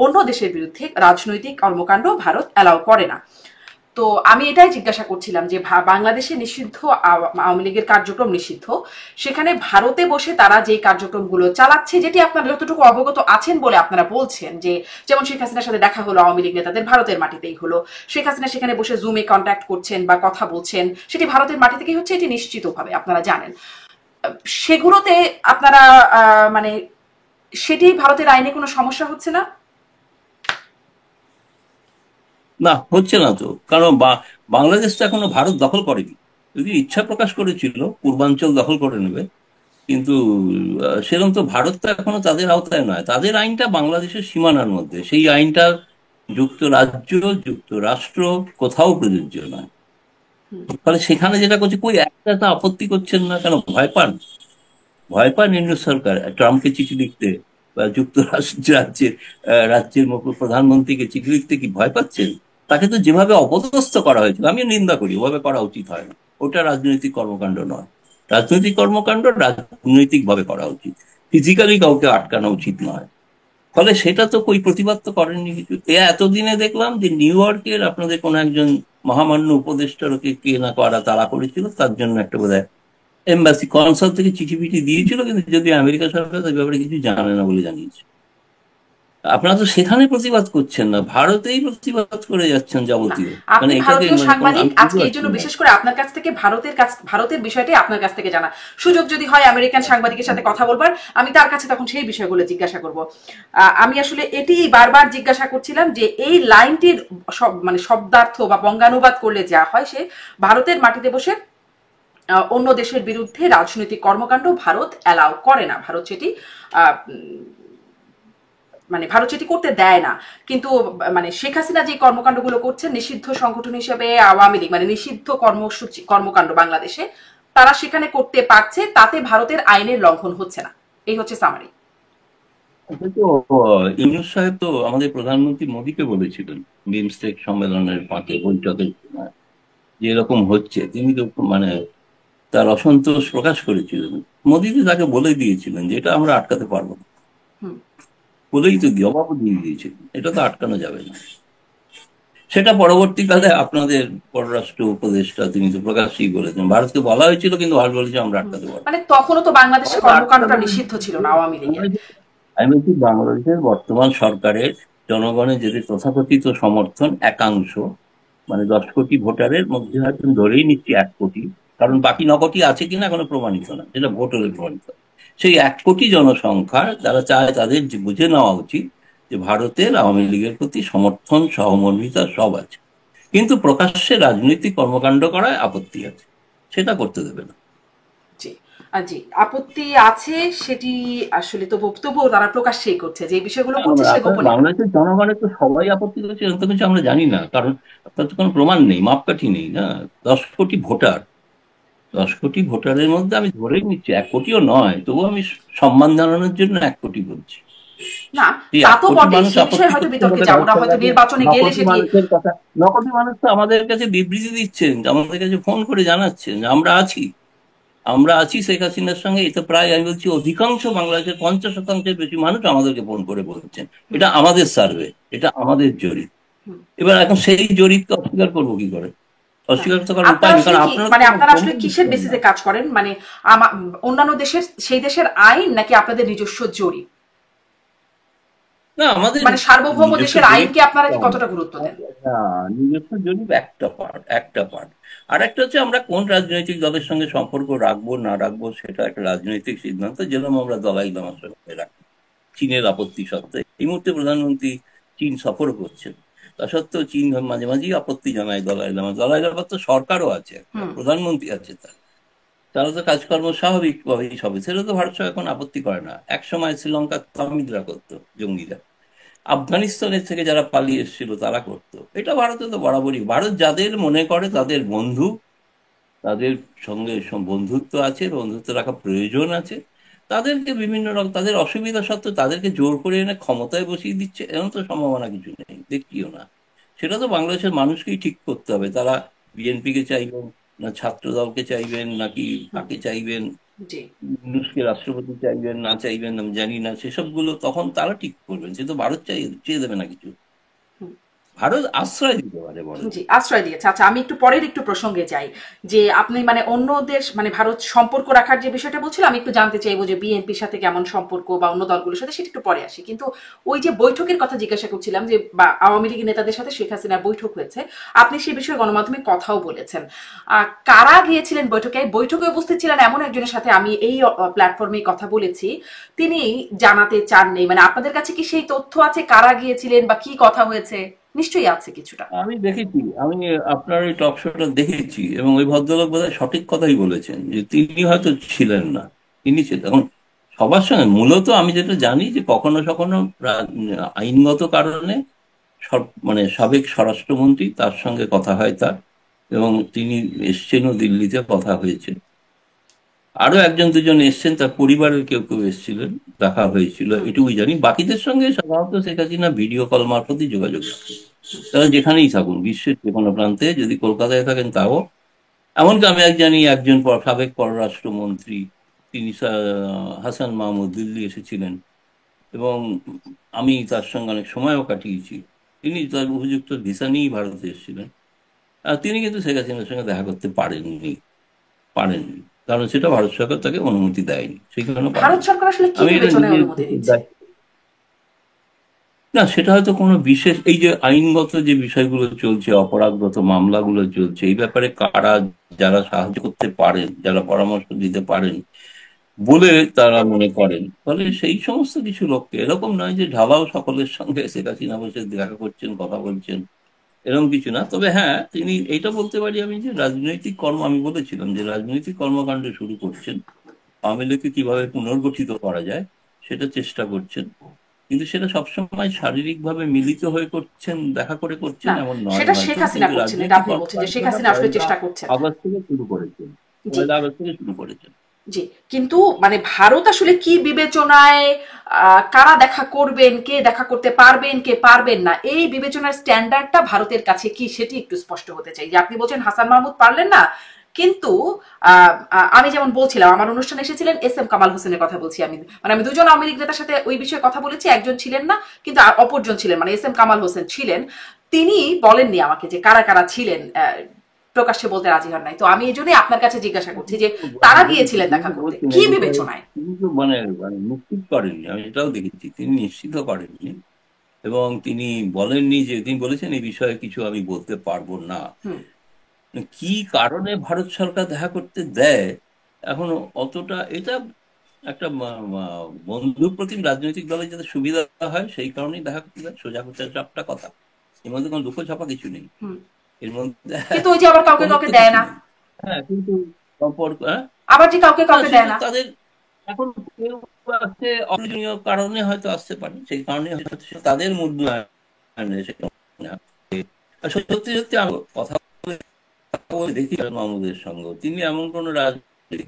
অন্য দেশের বিরুদ্ধে রাজনৈতিক কর্মকাণ্ড ভারত অ্যালাউ করে না। তো আমি এটাই জিজ্ঞাসা করছিলাম যে বাংলাদেশে নিষিদ্ধ আওয়ামী লীগের কার্যক্রম নিষিদ্ধ, সেখানে ভারতে বসে তারা যে কার্যক্রমগুলো চালাচ্ছে, যেটি আপনারা যতটুকু অবগত আছেন বলে আপনারা বলছেন, যে যেমন শেখ হাসিনার সাথে দেখা হলো আওয়ামী লীগ নেতাদের ভারতের মাটিতেই হলো, শেখ হাসিনা সেখানে বসে জুমে কন্ট্যাক্ট করছেন বা কথা বলছেন, সেটি ভারতের মাটি থেকেই হচ্ছে, এটি নিশ্চিতভাবে আপনারা জানেন। সেগুলোতে আপনারা মানে সেটি ভারতের আইনে কোনো সমস্যা হচ্ছে না? না, হচ্ছে না তো, কারণ বাংলাদেশ তো এখনো ভারত দখল করেনি, যদি ইচ্ছা প্রকাশ করেছিল পূর্বাঞ্চল দখল করে নেবে, কিন্তু সেরকম তো ভারত তো এখনো তাদের আওতায় নয়, তাদের আইনটা বাংলাদেশের সীমানার মধ্যে, সেই আইনটা যুক্তরাজ্য, যুক্তরাষ্ট্র কোথাও প্রযোজ্য নয়। ফলে সেখানে যেটা করছে, কই একটা তো আপত্তি করছেন না কেন? ভয় পান? ভয় পান ইউনূস সরকার ট্রাম্পকে চিঠি লিখতে, বা যুক্তরাষ্ট্র রাজ্যের প্রধানমন্ত্রীকে চিঠি লিখতে কি ভয় পাচ্ছেন? তাকে তো যেভাবে অপদস্থ করা হয়েছিল, আমিও নিন্দা করি, ওভাবে করা উচিত হয় না, ওটা রাজনৈতিক কর্মকাণ্ড নয়। রাজনৈতিক কর্মকাণ্ড রাজনৈতিক ভাবে করা উচিত, ফিজিক্যালি কাউকে আটকানো উচিত নয়। ফলে সেটা তো কই প্রতিবাদ তো করেননি কিছু। এতদিনে দেখলাম যে নিউ ইয়র্কের আপনাদের কোন একজন মহামান্য উপদেষ্টারকে কে না করা তাড়া করেছিল, তার জন্য একটা বোধহয় এম্বাসি কনসাল থেকে চিঠি পিঠি দিয়েছিল, কিন্তু যদি আমেরিকা সরকার তার ব্যাপারে কিছু জানে না বলে জানিয়েছে। আপনারা তো সেখানে প্রতিবাদ করছেন না, ভারতেই প্রতিবাদ করে যাচ্ছেন যাবতীয়। আপনি ভারতীয় সাংবাদিক, আজকে এই জন্য বিশেষ করে আপনার কাছ থেকে ভারতের বিষয়টি আপনার কাছ থেকে জানা, সুযোগ যদি হয় আমেরিকান সাংবাদিকের সাথে কথা বলবার, আমি তার কাছে তখন সেই বিষয়গুলো জিজ্ঞাসা করব। আমি আসলে এটি বারবার জিজ্ঞাসা করছিলাম যে এই লাইনটির মানে শব্দার্থ বা বঙ্গানুবাদ করলে যা হয়, সে ভারতের মাটিতে বসে অন্য দেশের বিরুদ্ধে রাজনৈতিক কর্মকাণ্ড ভারত অ্যালাউ করে না, ভারত সেটি করতে দেয় না। কিন্তু মানে শেখ হাসিনা যে কর্মকাণ্ডগুলো করছেন নিষিদ্ধ সংগঠন হিসেবে আওয়ামী লীগ, মানে নিষিদ্ধ কর্মকাণ্ড বাংলাদেশে তারা সেখানে করতে পারছে, তাতে ভারতের আইনের লঙ্ঘন হচ্ছে না। এই হচ্ছে সামারি। ইউনূস সাহেব তো আমাদের প্রধানমন্ত্রী মোদীকে বলেছিলেন বিমস্টেক সম্মেলনের ফাঁকে, বৈঠকের সময়, যে এরকম হচ্ছে, তিনি তো মানে তার অসন্তোষ প্রকাশ করেছিলেন। মোদী তো তাকে বলে দিয়েছিলেন যে এটা আমরা আটকাতে পারবো না, বলেই তো জবাবও দিয়ে দিয়েছিলেন, এটা তো আটকানো যাবে না। সেটা পরবর্তীকালে আপনাদের পররাষ্ট্র উপদেষ্টা তিনি তো প্রকাশ্যই বলেছেন, ভারতকে বলা হয়েছিল কিন্তু ভারত বলেছে আমরা আটকাতে পারবো। মানে তখনও তো বাংলাদেশের কর্মকাণ্ডটা নিষিদ্ধ ছিল না আওয়ামী লীগের। আমি বলছি বাংলাদেশের বর্তমান সরকারের জনগণের যদি তথাকথিত সমর্থন একাংশ, মানে 10 কোটি ভোটারের মধ্যে হয়তো ধরেই নিচ্ছি 1 কোটি, কারণ বাকি 9 কোটি আছে কিনা এখনো প্রমাণিত না, যেটা ভোট হলে প্রমাণিত। সেই 1 কোটি জনসংখ্যার যারা চায় তাদের বুঝে নেওয়া উচিত যে ভারতের আওয়ামী লীগের প্রতি সমর্থন, সহমর্মিতা সব আছে, কিন্তু প্রকাশ্যে রাজনৈতিক কর্মকাণ্ড করায় আপত্তি আছে, সেটা করতে দেবে না। জি, আপত্তি আছে, সেটি আসলে তবুও তারা প্রকাশ্যেই করছে, যে বিষয়গুলো করছে সে আপনার গোপনে করে। বাংলাদেশের জনগণের তো সবাই আপত্তি করছে এরকম তো কিছু আমরা জানি না, কারণ আপনার তো কোনো প্রমাণ নেই, মাপকাঠি নেই না। 10 কোটি ভোটার, 10 কোটি ভোটারের মধ্যে আমি ধরেই নিচ্ছি 1 কোটিও নয়, তবু আমি সম্মান জানানোর জন্য 1 কোটি বলছি। না, এই তা এক তো কোটি বটে, মানুষ সেই আপত্তি বিষয়ে হয়তো করছে বিতর্কে বলে যাবো না, রাস্তায় হয়তো দাঁড়িয়ে নির্বাচনে গেলে 9 কোটি সেটি। মানুষের কথা, 9 কোটি মানুষ তো আমাদের কাছে বিবৃতি দিচ্ছেন, আমাদের কাছে ফোন করে জানাচ্ছেন যে আমরা আছি, আমরা আছি শেখ হাসিনার সঙ্গে। এটা প্রায় আমি বলছি অধিকাংশ বাংলাদেশের 50%-এর বেশি মানুষ আমাদেরকে ফোন করে বলছেন। এটা আমাদের সার্ভে, এটা আমাদের জরিপ। এবার এখন সেই জরিপকে অস্বীকার করবো কি করে? না, অস্বীকার তো করার উপায় আপনারা নেই, আসলে কারণ কি, আপনারা তো মানে কোনো আপনারা আসলে প্রমাণ কিসের দিচ্ছেন না। বেসিসে কাজ করেন, মানে অন্যান্য দেশের সেই দেশের আইন নাকি আপনাদের নিজস্ব জরিপ? না, আমাদের মানে সার্বভৌম নিজস্ব দেশের জরিপ আইনকে আপনারা কি কম। কতটা গুরুত্ব দেন? না, নিজস্ব জরিপ একটা পার্ট। আর একটা হচ্ছে আমরা কোন রাজনৈতিক দলের সঙ্গে সম্পর্ক রাখবো না রাখবো, সেটা একটা রাজনৈতিক সিদ্ধান্ত, যেরকম আমরা দলাই লামার সঙ্গে রাখি চীনের আপত্তি সত্ত্বে। এই মুহূর্তে প্রধানমন্ত্রী চীন সফর করছেন, তা সত্ত্বেও চীন মাঝে মাঝেই আপত্তি জানায় দলাই লামা। দলাই লামার তো সরকারও আছে, একটা প্রধানমন্ত্রী আছে, তারা তো কাজকর্ম স্বাভাবিকভাবেই সবে, সেটা তো ভারত সরকার এখন আপত্তি করে না। এক সময় শ্রীলঙ্কার তামিলরা করতো, জঙ্গিরা। আফগানিস্তানের থেকে যারা পালিয়ে এসেছিল তারা করতো। এটা ভারতে তো বরাবরই, ভারত যাদের মনে করে তাদের বন্ধু, তাদের সঙ্গে বন্ধুত্ব আছে, বন্ধুত্ব রাখা প্রয়োজন আছে, তাদেরকে বিভিন্ন রকম, তাদের অসুবিধা সত্ত্বেও তাদেরকে জোর করে এনে ক্ষমতায় বসিয়ে দিচ্ছে, এমন তো সম্ভাবনা কিছু নেই, দেখছিও না। সেটা তো বাংলাদেশের মানুষকেই ঠিক করতে হবে, তারা বিএনপিকে চাইবেন না ছাত্র দলকে চাইবেন, নাকি কাকে চাইবেন, জি। ইউনূসকে রাষ্ট্রপতি চাইবেন না চাইবেন আমি জানি না, সেসব গুলো তখন তারা ঠিক করবেন। সে তো ভারত চেয়ে দেবে না কিছু, ভারত আশ্রয় দিতে পারে বড়। জি, আশ্রয় দিয়েছে। আচ্ছা, আমি একটু প্রসঙ্গে যাই, যে আপনি মানে অন্য দেশ, মানে ভারত সম্পর্ক রাখার যে বিষয়টা বলছিলাম, আমি একটু জানতে চাইবো যে বিএনপির সাথে কেমন সম্পর্ক বা অন্য দলগুলোর সাথে, সেটা একটু পরে আসি। কিন্তু ওই যে বৈঠকের কথা জিজ্ঞাসা করছিলাম, যে বা আওয়ামী লীগের নেতাদের সাথে শেখ হাসিনার বৈঠক হয়েছে, আপনি সেই বিষয়ে গণমাধ্যমে কথাও বলেছেন। কারা গিয়েছিলেন বৈঠকে? বৈঠকে উপস্থিত ছিলেন এমন একজনের সাথে আমি এই প্ল্যাটফর্মে কথা বলেছি, তিনি জানাতে চাননি। মানে আপনাদের কাছে কি সেই তথ্য আছে কারা গিয়েছিলেন বা কি কথা হয়েছে? নিশ্চয়ই আছে কিছুটা। আমি দেখেছি, আমি আপনার ওই টক শোটা দেখেছি, এবং ওই ভদ্রলোক বোধহয় সঠিক কথাই বলেছেন যে তিনি হয়তো ছিলেন না। তিনি ছিলেন এখন সবার সঙ্গে, মূলত আমি যেটা জানি যে কখনো কখনো আইনগত কারণে মানে সাবেক স্বরাষ্ট্রমন্ত্রী, তার সঙ্গে কথা হয় তার, এবং তিনি এসছেনও, দিল্লিতে কথা হয়েছে। আরো একজন দুজন এসছেন, তার পরিবারের কেউ কেউ এসেছিলেন, দেখা হয়েছিল, এটুকুই জানি। বাকিদের সঙ্গে সাধারণত শেখ হাসিনা ভিডিও কল মারফতই যোগাযোগ রাখেন, তারা যেখানেই থাকুন, বিশ্বের যে কোনো প্রান্তে, যদি কলকাতায় থাকেন তাও। এমনকি আমি জানি একজন সাবেক পররাষ্ট্রমন্ত্রী, তিনি হাসান মাহমুদ, দিল্লি এসেছিলেন, এবং আমি তার সঙ্গে অনেক সময়ও কাটিয়েছি। তিনি তার উপযুক্ত ভিসা নিয়েই ভারতে এসেছিলেন। আর তিনি কিন্তু শেখ হাসিনার সঙ্গে দেখা করতে পারেননি, কারণ সেটা ভারত সরকার তাকে অনুমতি দেয়নি, সেই কারণে ভারত পারেননি। সরকার আসলে কি আমি এটা বিবেচনায় নিজের অনুমতি দিচ্ছে? না, সেটা হয়তো কোনো বিশেষ, এই যে আইনগত যে বিষয়গুলো চলছে, অপরাধগত মামলাগুলো চলছে, এই ব্যাপারে কারা, যারা সাহায্য করতে পারেন, যারা পরামর্শ দিতে পারেন বলে তারা মনে করেন, ফলে সেই সমস্ত কিছু লোককে, এরকম নয় যে ঢালাও সকলের সঙ্গে শেখ হাসিনা বসে দেখা করছেন, কথা বলছেন, এরকম কিছু না। তবে হ্যাঁ, তিনি এইটা বলতে পারি আমি যে রাজনৈতিক আমি বলেছিলাম যে রাজনৈতিক কর্মকাণ্ড শুরু করছেন, আওয়ামী লীগকে কিভাবে পুনর্গঠিত করা যায় সেটা চেষ্টা করছেন, কিন্তু সেটা সবসময় শারীরিক ভাবে মিলিত হয়ে করছেন, দেখা করে করছেন না, এমন নয়। সেটা শেখ হয়তো হাসিনা কিন্তু করছেন, এটা রাজনৈতিক আপনি বলছেন যে শেখ কর্মকাণ্ডটা হাসিনা আসলে চেষ্টা করছেন। আগস্ট থেকে শুরু করেছেন, জি, 1 আগস্ট থেকে শুরু করেছেন। জি। কিন্তু মানে ভারত আসলে কি বিবেচনায় কারা দেখা করবেন, কে দেখা করতে পারবেন, কে পারবেন না, এই বিবেচনার স্ট্যান্ডার্ডটা ভারতের কাছে কি, সেটি একটু স্পষ্ট হতে চাই। যে আপনি বলছেন হাসান মাহমুদ পারলেন না, কিন্তু আমি যেমন বলছিলাম, আমার অনুষ্ঠানে এসেছিলেন এস এম কামাল হোসেনের কথা বলছি আমি, মানে আমি দুজন আওয়ামী লীগ নেতার সাথে ওই বিষয়ে কথা বলেছি, একজন ছিলেন না কিন্তু অপরজন ছিলেন, মানে এস এম কামাল হোসেন ছিলেন। তিনি বলেননি আমাকে যে কারা কারা ছিলেন, প্রকাশ্যে বলতে রাজি হন নাই। তো আমি এই জন্যই আপনার কাছে জিজ্ঞাসা করছি যে তারা গিয়েছিলেন দেখা করতে কি বিবেচনায়? তিনি তো মানে নিশ্চিত করেননি, আমি এটাও দেখেছি, তিনি নিশ্চিত করেননি, এবং তিনি বলেননি যে, তিনি বলেছেন এই বিষয়ে কিছু আমি বলতে পারবো না। কি কারণে ভারত সরকার দেখা করতে দেয় এখন অতটা, এটা একটা বন্ধু প্রতিম রাজনৈতিক দলের যাতে সুবিধা হয় সেই কারণেই দেখা করতে দেয়, সোজা করতে চাপটা কথা, এর মধ্যে কোনো দুঃখ ছাপা কিছু নেই, এর মধ্যে কিন্তু ওই যে আবার কাউকে কাউকে দেয় না। হ্যাঁ, কিন্তু সম্পর্ক, হ্যাঁ, আবার যে কাউকে কাউকে দেয় সেটা না। তাদের এখন কেউ আছে অপ্রয়োজনীয় কারণে হয়তো আসতে পারে, সেই কারণে হয়তো তাদের মূল্যায়নে সেটা না। আর সত্যি সত্যি আমি কথা বলে দেখি মাহমুদের সঙ্গে, তিনি এমন কোন রাজনৈতিক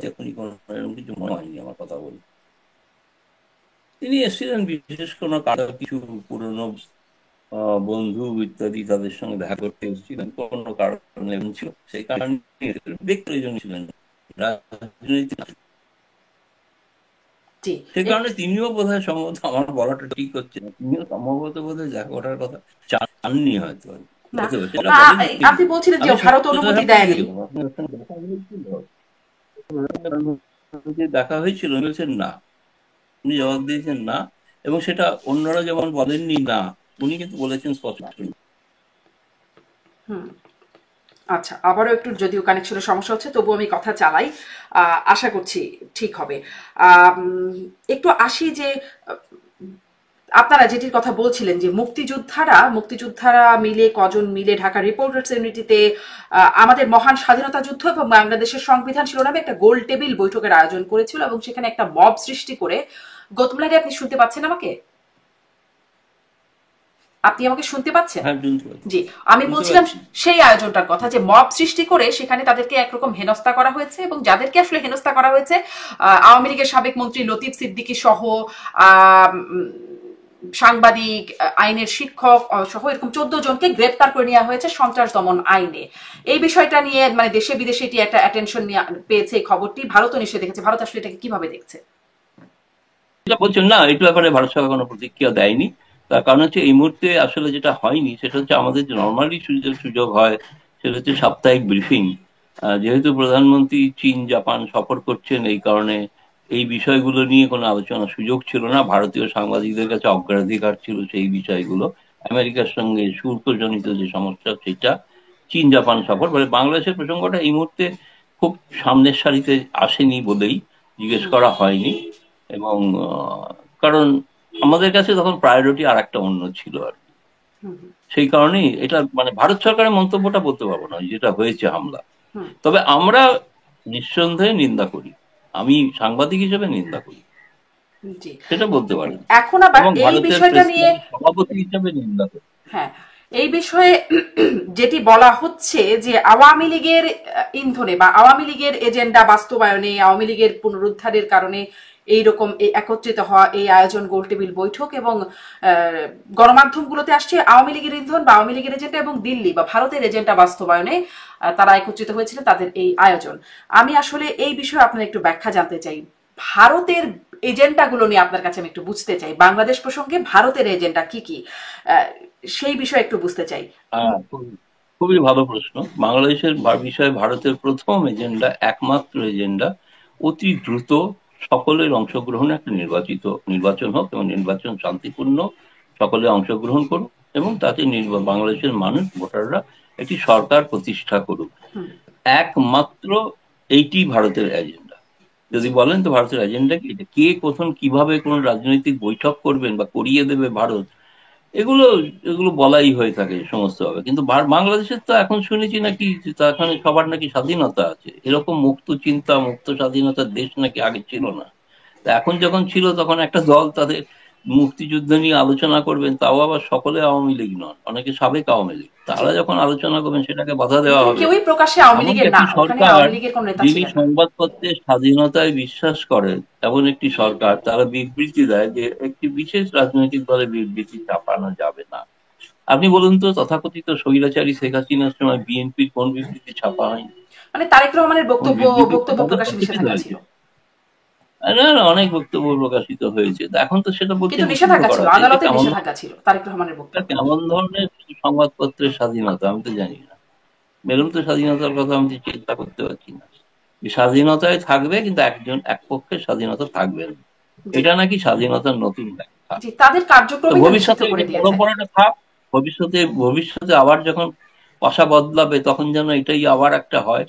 এখনই কোনো এরকম কিছু মনে হয়নি আমার কথা বলে। তিনি এসেছিলেন বিশেষ কোনো কারো কিছু পুরনো বন্ধু ইত্যাদি তাদের সঙ্গে দেখা করতে এসেছিলেন, কোনো কারণে ছিল, সেই কারণে ব্যক্তি প্রয়োজন ছিলেন রাজনৈতিক। জি, সেই কারণে তিনিও বোধহয় সম্ভবত, আমার বলাটা ঠিক হচ্ছে না, তিনিও সম্ভবত বোধহয় দেখা করার কথা চাননি হয়তো, না হতে পারে, সেটা বলেননি তিনি। আপনি বলছিলেন যে আমি ভারত অনুমতি দেয়নি। আপনার সঙ্গে দেখা হয়েছিল, দেখা হয়েছিল, বলছেন না, উনি জবাব দিয়েছেন না, এবং সেটা অন্যরা যেমন বলেননি না, উনি কিন্তু বলেছেন স্পষ্ট। হুম, আচ্ছা, আবারও একটু যদিও কানেকশনের সমস্যা হচ্ছে, তবু আমি কথা চালাই, আশা করছি ঠিক হবে। একটু আসি যে আপনারা যেটির কথা বলছিলেন যে মুক্তিযোদ্ধারা মিলে কজন মিলে ঢাকা রিপোর্টার্স ইউনিটিতে আমাদের মহান স্বাধীনতা যুদ্ধ এবং বাংলাদেশের সংবিধান শিরোনামে একটা গোল টেবিল বৈঠকের আয়োজন করেছিল এবং সেখানে একটা মব সৃষ্টি করে, গৌতম লাহিড়ী আপনি শুনতে পাচ্ছেন আমাকে? আপনি আমাকে শুনতে পাচ্ছেন? হ্যাঁ, জি, আমি বলছিলাম সেই আয়োজনটার কথা, যে মব সৃষ্টি করে সেখানে তাদেরকে একরকম হেনস্থা করা হয়েছে, এবং যাদেরকে আসলে হেনস্থা করা হয়েছে আওয়ামী লীগের সাবেক মন্ত্রী লতিফ সিদ্দিকী সহ সাংবাদিক, আইনের শিক্ষক সহ এরকম 14 জনকে গ্রেপ্তার করে নেওয়া হয়েছে সন্ত্রাস দমন আইনে। এই বিষয়টা নিয়ে মানে দেশে বিদেশে এটি একটা অ্যাটেনশন পেয়েছে এই খবরটি, ভারতও নিশ্চয়ই দেখেছে। ভারত আসলে এটাকে কিভাবে দেখছে? যেটা বলছেন না, এটা ব্যাপারে ভারত সরকার কোনো প্রতিক্রিয়া দেয়নি। তার কারণ হচ্ছে এই মুহূর্তে আসলে যেটা হয়নি সেটা হচ্ছে আমাদের যে নর্মালি সুযোগ হয় সেটা হচ্ছে সাপ্তাহিক ব্রিফিং। যেহেতু প্রধানমন্ত্রী চীন জাপান সফর করছেন, এই কারণে এই বিষয়গুলো নিয়ে কোনো আলোচনার সুযোগ ছিল না, ভারতীয় সাংবাদিকদের কাছে অগ্রাধিকার ছিল সেই বিষয়গুলো। আমেরিকার সঙ্গে শুল্কজনিত যে সমস্যা সেটা, চীন জাপান সফর, মানে বাংলাদেশের প্রসঙ্গটা এই মুহূর্তে খুব সামনের সারিতে আসেনি বলেই জিজ্ঞেস করা হয়নি। এবং কারণ আমাদের কাছে তখন প্রায়োরিটি আর একটা অন্য ছিল আর কি। সেই কারণেই এটা মানে ভারত সরকারের মন্তব্যটা বলতে পারবো না যেটা হয়েছে হামলা। তবে আমরা নিঃসন্দেহে নিন্দা করি, আমি সাংবাদিক হিসেবে নিন্দা করি, সেটা বলতে পারি। এখন আবার এই বিষয়টা নিয়ে সভাপতি হিসেবে নিন্দা করি। হ্যাঁ, এই বিষয়ে যেটি বলা হচ্ছে যে আওয়ামী লীগের ইন্ধনে বা আওয়ামী লীগের এজেন্ডা বাস্তবায়নে, আওয়ামী লীগের পুনরুদ্ধারের কারণে এইরকম একত্রিত হওয়া এই আয়োজন, গোলটেবিল বৈঠক, এবং গণমাধ্যমগুলোতে আসছে আওয়ামী লীগের ইন্ধন বা আওয়ামী লীগের এজেন্ডা, এবং দিল্লি বা ভারতের এজেন্ডা বাস্তবায়নে তারা একত্রিত হয়েছিল, তাদের এই আয়োজন। আমি আসলে এই বিষয়ে আপনার একটু ব্যাখ্যা জানতে চাই। ভারতের এজেন্ডাগুলো নিয়ে আপনার কাছে আমি একটু বুঝতে চাই, বাংলাদেশ প্রসঙ্গে ভারতের এজেন্ডা কি কি, সেই বিষয়ে একটু বুঝতে চাই। খুবই ভালো প্রশ্ন। বাংলাদেশের বিষয়ে ভারতের প্রথম এজেন্ডা, একমাত্র এজেন্ডা, অতি দ্রুত সকলের অংশগ্রহণে একটা নির্বাচন হোক, এবং নির্বাচন শান্তিপূর্ণ, সকলে অংশগ্রহণ করুক, এবং তাতে বাংলাদেশের মানুষ, ভোটাররা একটি সরকার প্রতিষ্ঠা করুক। একমাত্র এইটি ভারতের এজেন্ডা। যদি বলেন তো ভারতের এজেন্ডা কি, কে কখন কিভাবে কোন রাজনৈতিক বৈঠক করবেন বা করিয়ে দেবে ভারত, এগুলো বলাই হয়ে থাকে সমস্ত ভাবে। কিন্তু বাংলাদেশের তো এখন শুনেছি নাকি এখানে সবার নাকি স্বাধীনতা আছে, এরকম মুক্ত চিন্তা মুক্ত স্বাধীনতার দেশ নাকি আগে ছিল না। এখন যখন ছিল তখন একটা দল তাদের মুক্তিযুদ্ধ নিয়ে আলোচনা করবেন, তাও আবার সকলে আওয়ামী লীগ নন, অনেকে সাবেক আওয়ামী লীগ, তারা যখন আলোচনা করবেন সেটাকে বাধা দেওয়া হবে। কেউই প্রকাশ্যে আওয়ামী লীগের না, ওখানে আওয়ামী লীগের কোনো নেতা যিনি ছিলেন না। সংবাদপত্রের স্বাধীনতায় বিশ্বাস করেন এমন একটি সরকার, তারা বিবৃতি দেয় যে একটি বিশেষ রাজনৈতিক দলের বিবৃতি চাপানো যাবে না। আপনি বলুন তো, তথাকথিত স্বৈরাচারী শেখ হাসিনার সময় বিএনপির কোন বিবৃতি ছাপা হয়নি? মানে তারেক রহমানের বক্তব্য প্রকাশে নিষেধাজ্ঞা ছিল। না, অনেক বক্তব্য প্রকাশিত হয়েছে, এখন তো সেটা বলতে নিষেধাজ্ঞা ছিল, আদালতে নিষেধাজ্ঞা ছিল তারেক রহমানের বক্তব্য। কেমন ধরনের সংবাদপত্রের স্বাধীনতা আমি তো জানি না, মেরুম তো স্বাধীনতার কথা আমি চিন্তা করতে পারছি না। স্বাধীনতায় থাকবে, কিন্তু এক পক্ষের স্বাধীনতা থাকবে না, এটা নাকি স্বাধীনতার নতুন ব্যাখ্যা। তাদের কার্যক্রম ভবিষ্যতে ভবিষ্যতে আবার যখন ভাষা বদলাবে, তখন যেন এটাই আবার একটা হয়,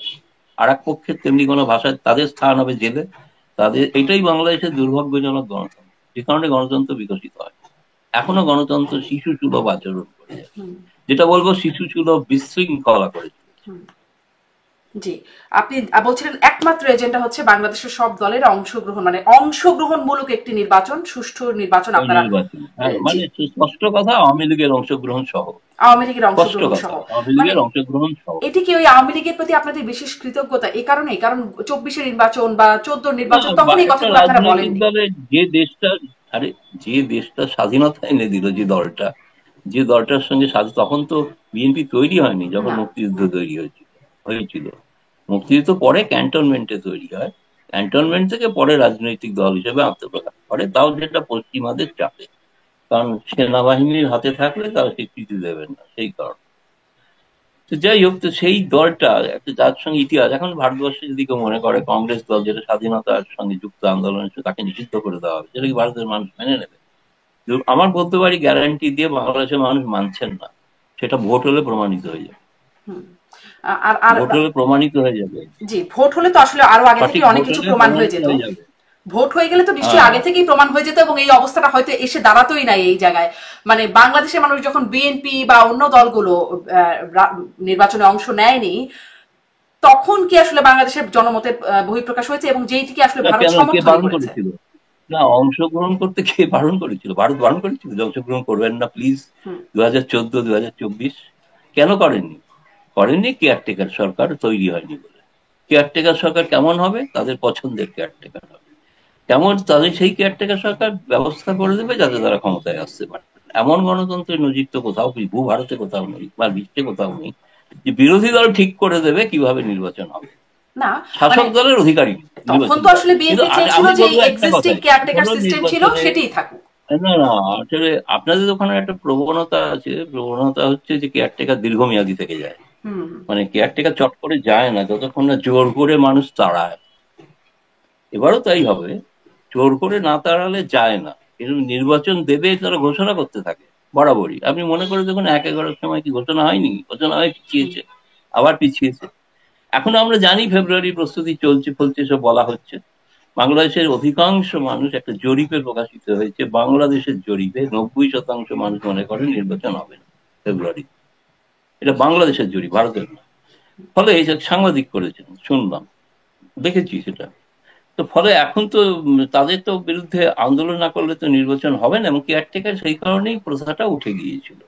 আর এক পক্ষের তেমনি কোনো ভাষায় তাদের স্থান হবে জেলে। এটাই বাংলাদেশের দুর্ভাগ্যজনক গণতন্ত্র, যে কারণে গণতন্ত্র বিকশিত হয়। এখনো গণতন্ত্র শিশু সুলভ আচরণ করে যাচ্ছে, যেটা বলবো শিশু সুলভ বিশৃঙ্খলা করে। জি, আপনি বলছিলেন একমাত্র এজেন্ডা হচ্ছে বাংলাদেশের সব দলের অংশগ্রহণ, মানে অংশগ্রহণমূলক একটি নির্বাচন, সুষ্ঠু নির্বাচন আপনারা। নির্বাচন, হ্যাঁ, জি, মানে স্পষ্ট কথা আওয়ামী লীগের অংশগ্রহণ সহ। আওয়ামী লীগের স্পষ্ট অংশগ্রহণ কথা সহ। আওয়ামী মানে লীগের অংশগ্রহণ সহ। এটি কি ওই আওয়ামী লীগের প্রতি আপনাদের বিশেষ কৃতজ্ঞতা এই কারণেই, কারণ 24-এর নির্বাচন বা 14 না, নির্বাচন তখন এই একটা কথাগুলো আপনারা রাজনৈতিক বলেননি? দলে যে দেশটা, আরে যে দেশটা স্বাধীনতা এনে দিল, যে দলটার সঙ্গে তখন তো বিএনপি তৈরি হয়নি যখন না। মুক্তিযুদ্ধ তৈরি হয়েছিল। মুক্তিযুদ্ধ পরে ক্যান্টনমেন্টে তৈরি হয়, ক্যান্টনমেন্ট থেকে পরে রাজনৈতিক দল হিসেবে আত্মপ্রকাশ করে, তাও যেটা পশ্চিমাদের চাপে, কারণ সেনাবাহিনীর হাতে থাকলে তারা স্বীকৃতি দেবেন না, সেই কারণে। তো যাই হোক, তো সেই দলটা একটা যার সঙ্গে ইতিহাস, এখন ভারতবর্ষে যদি কেউ মনে করে কংগ্রেস দল যেটা স্বাধীনতার সঙ্গে যুক্ত আন্দোলনের সঙ্গে, তাকে নিষিদ্ধ করে দেওয়া হবে, সেটা কি ভারতের মানুষ মেনে নেবে? আমার বলতে পারি গ্যারান্টি দিয়ে বাংলাদেশের মানুষ মানছেন না, সেটা ভোট হলে প্রমাণিত হয়ে যাবে। হুম। আর আর ভোট হলে প্রমাণিত হয়ে যাবে, জি, ভোট হলে তো আসলে আরো আগে থেকে সঠিক অনেক ভোট কিছু হলে প্রমাণ হয়ে প্রমাণিত যেত। হয়ে যাবে। ভোট হয়ে গেলে তো নিশ্চয়ই হ্যাঁ, আগে থেকেই প্রমাণ হয়ে যেত এবং এই অবস্থাটা হয়তো এসে দাঁড়াতোই নাই এই জায়গায়। মানে বাংলাদেশের মানুষ যখন বিএনপি বা অন্য দলগুলো নির্বাচনে অংশ নেয়নি, তখন কি আসলে বাংলাদেশের জনমতের বহিঃপ্রকাশ হয়েছে এবং যেইটিকে আসলে না, ভারত কেন, কে সমর্থন বারণ করেছে? করেছিল? না, অংশগ্রহণ করতে কে বারণ করেছিল? ভারত বারণ করেছিল যে অংশগ্রহণ করবেন না প্লিজ? হুম। 2014, 2024 কেন করেননি? কেয়ারটেকার সরকার তৈরি হয়নি বলে। কেয়ারটেকার সরকার কেমন হবে? তাদের পছন্দের কেয়ারটেকার হবে। কেমন, তাদের সেই কেয়ারটেকার সরকার ব্যবস্থা করে দেবে যাতে তারা ক্ষমতায় আসতে পারে। এমন গণতন্ত্রের নজির তো কোথাও ভারতে কোথাও নেই, বা বিশ্বে কোথাও নেই, যে বিরোধী দল ঠিক করে দেবে কিভাবে নির্বাচন হবে। না, মানে শাসক দলের অধিকারী তখন নির্বাচন তো করা। আসলে কিন্তু বিএনপি চেয়েছিল আমি যে বলবো একটা এক্সিস্টিং কথাই, কেয়ারটেকার কোনো সিস্টেম ছিল নির্বাচনে, সেটাই থাকুক। না না, আসলে আপনাদের ওখানে একটা প্রবণতা আছে, প্রবণতা হচ্ছে যে কেয়ারটেকার দীর্ঘমেয়াদী থেকে যায়। হুম। মানে কেয়ারটেকার চট করে যায় না, যতক্ষণ না জোর করে মানুষ তাড়ায়। এবারও তাই হবে, জোর করে না তাড়ালে যায় না। কিন্তু নির্বাচন দেবে তারা ঘোষণা করতে থাকে বরাবরই। আপনি মনে করে দেখুন 1/11-র সময় কি ঘোষণা হয়নি? ঘোষণা হয়ে পিছিয়েছে, আবার পিছিয়েছে। এখন আমরা জানি ফেব্রুয়ারি প্রস্তুতি ফলছে, সব বলা হচ্ছে। বাংলাদেশের অধিকাংশ মানুষ, একটা জরিপে প্রকাশিত হয়েছে, বাংলাদেশের জরিপে 90% মানুষ মনে করেন নির্বাচন হবে না ফেব্রুয়ারি। এটা বাংলাদেশের জরিপ, ভারতের না। ফলে এই যে সাংবাদিক করেছেন, শুনলাম, দেখেছি সেটা। তো ফলে এখন তো তাদের তো বিরুদ্ধে আন্দোলন না করলে তো নির্বাচন হবে না, এবং কেয়ারটেকার সেই কারণেই প্রথাটা উঠে গিয়েছিল।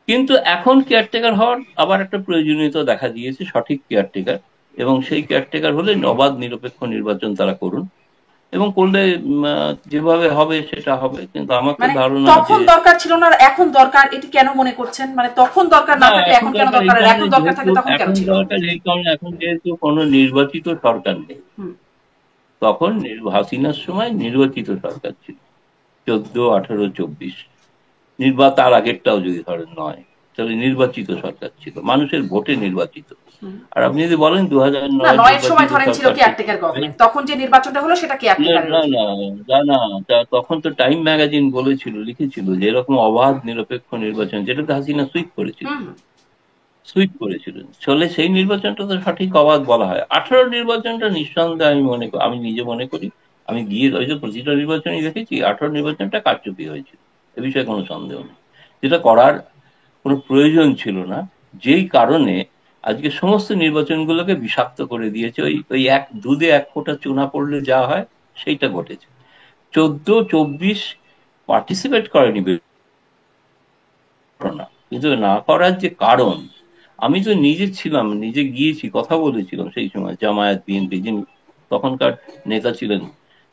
কিন্তু এখন কেয়ারটেকার হওয়ার আবার একটা প্রয়োজনীয়তা দেখা দিয়েছে, সঠিক কেয়ারটেকার, এবং সেই কেয়ারটেকার হলে অবাধ নিরপেক্ষ নির্বাচন তারা করুন, এবং করলে যেভাবে হবে সেটা হবে। কিন্তু আমার তো মানে ধারণা তখন যে, দরকার ছিল না আর এখন দরকার, এটি কেন মনে করছেন? মানে তখন দরকার না না, থাকলে এখন এখন কেন দরকার এই দরকার, আর কারণে এখন দরকার যেহেতু, থাকলে তখন কেন এখন ছিল? দরকার এই কারণে, এখন যেহেতু কোনো নির্বাচিত সরকার নেই। হুম। তখন হাসিনার সময় নির্বাচিত সরকার ছিল, 14, 18, 24 তার আগেরটাও যদি ধরেন নয়, তাহলে নির্বাচিত সরকার ছিল, মানুষের ভোটে নির্বাচিত। আর আপনি যদি বলেন না, 2009 নয়ের সময় নির্বাচিত ধরেন ছিল সরকার কেয়ারটেকার গভর্নমেন্ট, তখন যে নির্বাচনটা হলো সেটা না কেয়ারটেকারের না অধীনে। না না না, তখন তো টাইম ম্যাগাজিন লিখেছিল যে এরকম অবাধ নিরপেক্ষ নির্বাচন, যেটাতে হাসিনা হুম। সুইপ করেছিলেন, চলে সেই নির্বাচনটা তো সঠিক অবাধ বলা হয়। 18 নির্বাচনটা নিঃসন্দেহে আমি নিজে মনে করি, আমি গিয়ে ওই যে প্রতিটা নির্বাচনই দেখেছি, 18 নির্বাচনটা কারচুপি হয়েছিল, এ বিষয়ে কোনো সন্দেহ নেই। যেটা করার কোনো প্রয়োজন ছিল না, যেই কারণে আজকে সমস্ত নির্বাচনগুলোকে বিষাক্ত করে দিয়েছে। ওই ওই দুধে 1 ফোঁটা চুনা পড়লে যা হয় সেইটা ঘটেছে। 14, 24 পার্টিসিপেট করেনি না, কিন্তু না করার যে কারণ, আমি তো নিজে ছিলাম, নিজে গিয়েছি, কথা বলেছিলাম সেই সময় জামায়াত, বিএনপি, যিনি তখনকার নেতা ছিলেন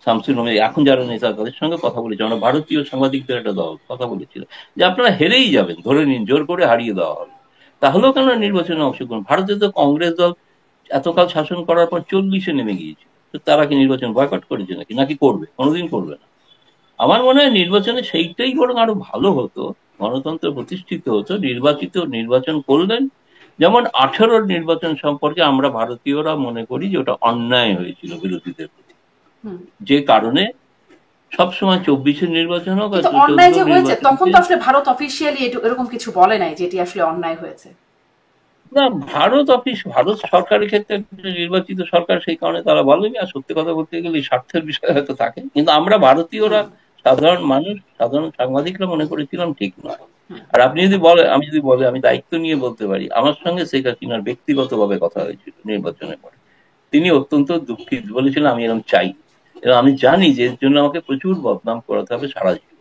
শামসুল হক, এখন যারা নেতা তাদের সঙ্গে কথা বলেছি, আমরা ভারতীয় সাংবাদিকদের একটা দল কথা বলেছিল যে আপনারা হেরেই যাবেন, ধরে নিন জোর করে হারিয়ে দেওয়া হবে, তাহলেও কেন নির্বাচনে অংশগ্রহণ। ভারতে তো কংগ্রেস দল এতকাল শাসন করার পর 40-এ নেমে গিয়েছে, তো তারা কি নির্বাচন বয়কট করেছে নাকি করবে? কোনোদিন করবে না। আমার মনে হয় নির্বাচনে সেইটাই বরং আরো ভালো হতো, গণতন্ত্র প্রতিষ্ঠিত হতো, নির্বাচন করলেন। যেমন 18 নির্বাচন সম্পর্কে আমরা ভারতীয়রা মনে করি যে ওটা অন্যায় হয়েছিল বিরোধীদের প্রতি, হুম। যে কারণে সবসময় 24-এর নির্বাচন হোক আর কিন্তু অন্যায় যে 14 হয়েছে তখন তো নির্বাচন, আসলে ভারত অফিসিয়ালি এরকম কিছু বলে নাই যেটি আসলে অন্যায় হয়েছে। না, ভারত সরকারের ক্ষেত্রে নির্বাচিত সরকার, সেই কারণে তারা বলেনি। আর সত্যি কথা বলতে গেলে স্বার্থের বিষয় হয়তো থাকে, কিন্তু আমরা ভারতীয়রা, সাধারণ মানুষ, সাধারণ সাংবাদিকরা মনে করেছিলাম ঠিক নয়। আর আপনি যদি বলে আমি দায়িত্ব নিয়ে বলতে পারি, আমার সঙ্গে শেখ হাসিনার ব্যক্তিগতভাবে কথা হয়েছিল নির্বাচনের পরে। তিনি অত্যন্ত দুঃখিত বলেছিলেন আমি এরকম চাই, এবং আমি জানি যে এর জন্য আমাকে প্রচুর বদনাম করাতে হবে সারা জীবন।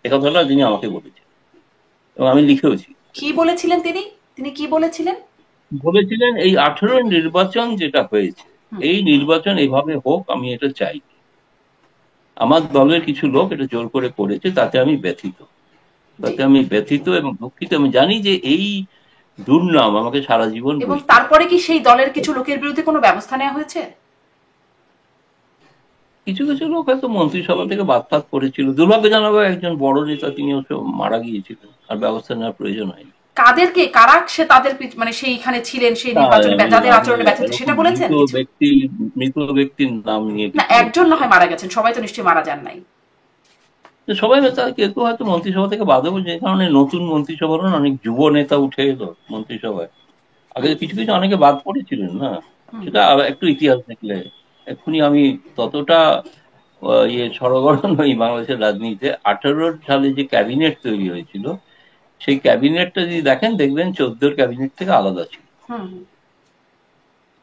এ কথাটা তিনি আমাকে বলেছেন এবং আমি লিখেওছি। কি বলেছিলেন তিনি? তিনি কি বলেছিলেন? বলেছিলেন এই 18 নির্বাচন যেটা হয়েছে, এই নির্বাচন এভাবে হোক, আমি এটা চাই। আমার দলের কিছু লোক এটা জোর করে করেছে, তাতে আমি ব্যথিত এবং দুঃখিত। আমি জানি যে এই দুর্নাম আমাকে সারা জীবন। এবং তারপরে কি সেই দলের কিছু লোকের বিরুদ্ধে কোনো ব্যবস্থা নেওয়া হয়েছে? কিছু কিছু লোক হয়তো মন্ত্রিসভা থেকে বাদ করেছিল, দুর্ভাগ্যজনক একজন বড় নেতা তিনি অবশ্য মারা গিয়েছিলেন, আর ব্যবস্থা নেওয়ার প্রয়োজন হয়নি। কাদেরকে, কারা সে তাদের মানে সেইখানে ছিলেন সেই নির্বাচনে যাদের আচরণে ব্যথিত সেটা বলেছেন? মৃত ব্যক্তির নাম নিয়ে না, একজন না হয় মারা গেছেন, সবাই তো নিশ্চয়ই মারা যান নাই। সবাই কেউ হয়তো মন্ত্রিসভা থেকে বাদ হবে, যে কারণে নতুন মন্ত্রিসভার অনেক যুব নেতা উঠে এলো মন্ত্রিসভায়। আগে কিছু কিছু অনেকে বাদ পড়েছিলেন না, সেটা একটু ইতিহাস দেখলে এক্ষুনি আমি ততটা সরগরম নই বাংলাদেশের রাজনীতিতে। 18 সালে যে ক্যাবিনেট তৈরি হয়েছিল, সেই ক্যাবিনেটটা যদি দেখেন দেখবেন 14 ক্যাবিনেট থেকে আলাদা ছিল।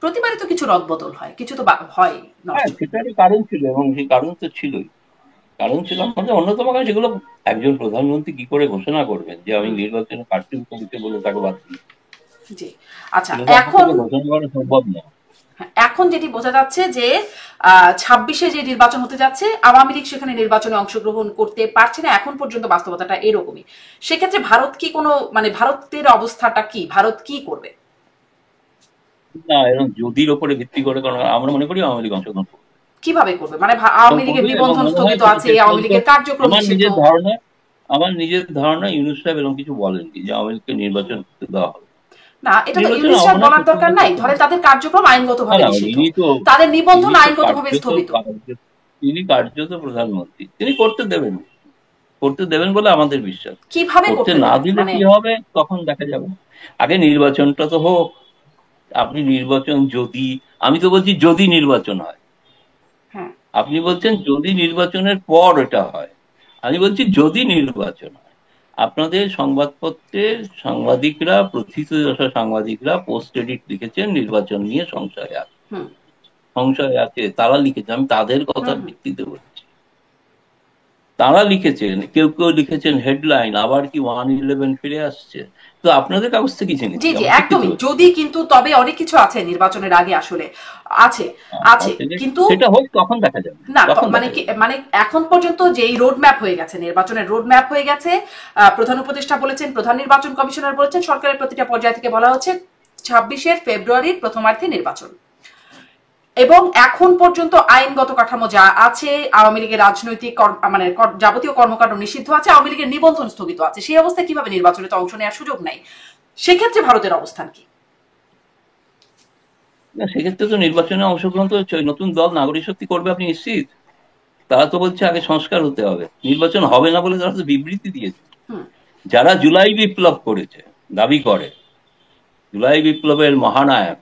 প্রতিবারই তো কিছু রদবদল হয়, কিছু তো হয়। সেটারই কারণ ছিল, এবং সেই কারণ তো ছিলই। কারণ ছিল আমাদের অন্যতম কারণ, সেগুলো একজন প্রধানমন্ত্রী কি করে ঘোষণা করবেন যে আমি নির্বাচনে কারচুপি করেছে বলে তাকে বাদ দিই? জি, আচ্ছা, এখন ঘোষণা করা সম্ভব না। এখন যেটি বোঝা যাচ্ছে যে 26-এ যে নির্বাচন হতে যাচ্ছে, আওয়ামী লীগ সেখানে নির্বাচনে অংশগ্রহণ করতে পারছে না, এখন পর্যন্ত বাস্তবতাটা এরকমই। সেক্ষেত্রে ভারত কি কোনো, মানে ভারতের অবস্থাটা কি, ভারত কি করবে? না, এরকম যদির উপরে ভিত্তি করে, কারণ আমরা মনে করি আওয়ামী লীগ অংশগ্রহণ করবে। কিভাবে করবে? মানে আওয়ামী লীগের নিবন্ধন স্থগিত আছে, আওয়ামী লীগের কার্যক্রম নিষিদ্ধ। আমার নিজের ধারণা ইউনূস সাহেব এরকম কিছু বলেননি যে আওয়ামী লীগকে নির্বাচন দেওয়া হবে। না, এটা তো ইউনূস সাহেব বলার দরকার নাই। ধরে তাদের কার্যক্রম আইনগতভাবে নিষিদ্ধ, তাদের নিবন্ধন আইনগতভাবে স্থগিত। তিনি কার্যত প্রধানমন্ত্রী, তিনি করতে দেবেন বলে আমাদের বিশ্বাস। কিভাবে করতে না দিলে কি হবে তখন দেখা যাবে। আগে নির্বাচনটা তো হোক। আপনি নির্বাচন আমি তো বলছি যদি নির্বাচন হয়, আপনি বলছেন যদি নির্বাচনের পর এটা হয়, আমি বলছি যদি নির্বাচন হয়। আপনাদের সংবাদপত্রের সাংবাদিকরা, প্রথিতযশা সাংবাদিকরা পোস্ট এডিট লিখেছেন নির্বাচন নিয়ে সংশয় আছে, তারা লিখেছেন, আমি তাদের কথার ভিত্তিতে বলছি। তারা লিখেছেন, কেউ লিখেছেন হেডলাইন আবার কি 111 ফিরে আসছে। তো আপনাদের কাগজ থেকে জেনেছি। জি জি, একদমই। যদি কিন্তু তবে অনেক কিছু আছে নির্বাচনের আগে, আসলে আছে, কিন্তু সেটা হোক তখন দেখা যাবে। না, মানে এখন পর্যন্ত যেই রোড ম্যাপ হয়ে গেছে, নির্বাচনের রোড ম্যাপ হয়ে গেছে, প্রধান উপদেষ্টা বলেছেন, প্রধান নির্বাচন কমিশনার বলেছেন, সরকারের প্রতিটা পর্যায় থেকে বলা হচ্ছে 26 ফেব্রুয়ারির প্রথমার্ধে নির্বাচন। এবং এখন পর্যন্ত আইনগত কাঠামো যা আছে, আওয়ামী লীগের রাজনৈতিক মানে যাবতীয় কর্মকাণ্ড নিষিদ্ধ আছে, আওয়ামী লীগের নিবন্ধন স্থগিত আছে। সেই অবস্থায় কিভাবে নির্বাচনে তো অংশ নেওয়ার সুযোগ নাই? সেক্ষেত্রে ভারতের অবস্থান কি? না, সেক্ষেত্রে তো নির্বাচনে অংশগ্রহণ তো নতুন দল নাগরিক শক্তি করবে, আপনি নিশ্চিত? তারা তো বলছে আগে সংস্কার হতে হবে, নির্বাচন হবে না বলে তারা তো বিবৃতি দিয়েছে। যারা জুলাই বিপ্লব করেছে, দাবি করে জুলাই বিপ্লবের মহানায়ক,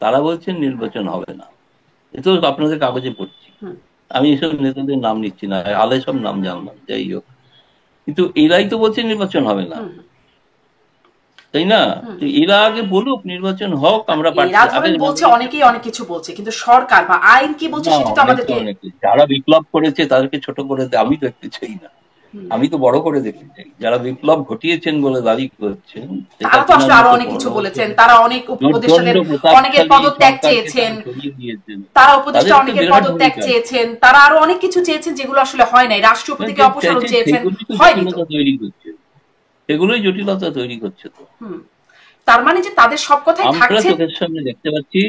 তারা বলছেন নির্বাচন হবে না। এতো আপনাদের কাগজে পড়ছি, আমি এসব নেতাদের নাম নিচ্ছি না, আলে সব নাম জানলাম, যাই হোক, কিন্তু এরাই তো বলছে নির্বাচন হবে না, তাই না? এরা আগে বলুক নির্বাচন হোক, আমরা বলছে, অনেকেই অনেক কিছু বলছে, কিন্তু সরকার বা আইন কি বলছে সেটা তো আমাদেরকে। যারা বিপ্লব করেছে তাদেরকে ছোট করে আমি দেখতে চাই না, আমি তো বড় করে দেখতে চাই। যারা বিপ্লব ঘটিয়েছেন বলে দাবি করছেন, তারা তো আসলে আরো অনেক কিছু বলেছেন, তারা অনেক উপদেষ্টাদের অনেকের পদত্যাগ চেয়েছেন, তারা উপদেষ্টা অনেকের পদত্যাগ চেয়েছেন, তারা আরো অনেক কিছু চেয়েছেন যেগুলো আসলে হয় নাই। রাষ্ট্রপতিকে অপসারণ চেয়েছেন, হয়নি তো। সেগুলোই জটিলতা তৈরি করছে। তো তার মানে যে তাদের সব কথাই থাকছে, চোখের সামনে দেখতে পাচ্ছি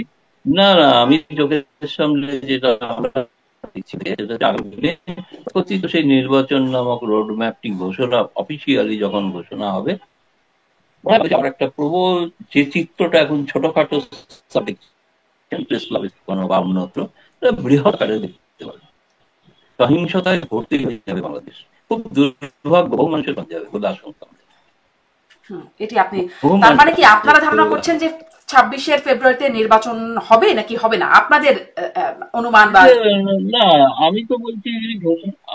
না, আমি চোখের সামনে যেটা সেই নির্বাচন নামক রোড ম্যাপটি ঘোষণা অফিসিয়ালি যখন ঘোষণা হবে, আমার একটা প্রবল যে চিত্রটা এখন ছোটখাটো বৃহৎ আকারে দেখতে পাবে। সহিংসতায় ভর্তি হয়ে যাবে বাংলাদেশ, খুব দুর্ভাগ্য, বহু মানুষের যাবে বলে আশঙ্কা। এটি আপনি, তার মানে কি আপনারা ধারণা করছেন যে 2026-এর ফেব্রুয়ারিতে নির্বাচন হবে নাকি হবে না আপনাদের অনুমান বা? না, আমি তো বলছি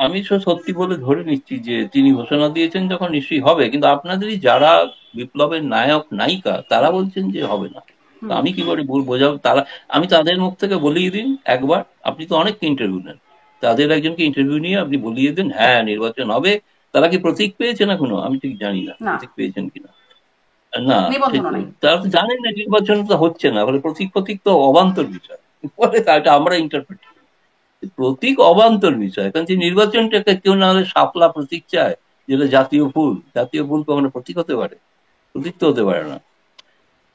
আমি তো সত্যি বলে ধরে নিচ্ছি যে তিনি ঘোষণা দিয়েছেন যখন নিশ্চয়ই হবে, কিন্তু আপনাদেরই যারা বিপ্লবের নায়ক নায়িকা তারা বলছেন যে হবে না। তো আমি কি করে বোঝাবো তারা? আমি তাদের মুখ থেকে বলিয়ে দিন একবার, আপনি তো অনেক ইন্টারভিউ নেন, তাদের একজনকে ইন্টারভিউ নিয়ে আপনি বলিয়ে দিন হ্যাঁ নির্বাচন হবে। তারা কি প্রতীক পেয়েছেন এখনো? আমি ঠিক জানি না না, প্রতীক পেয়েছেন কিনা। না, নিবন্ধনও নাই। তারা তো জানেন না নির্বাচন তো হচ্ছে না, বলে প্রতীক প্রতীক তো অবান্তর বিষয়, বলে এটা আমরা ইন্টারপ্রেট। প্রতীক অবান্তর বিষয়, কারণ যে নির্বাচনটাকে কেউ না হলে শাপলা প্রতীক চায়, যেটা জাতীয় ফুল। জাতীয় ফুল কখনো প্রতীক হতে পারে? প্রতীক তো হতে পারে না,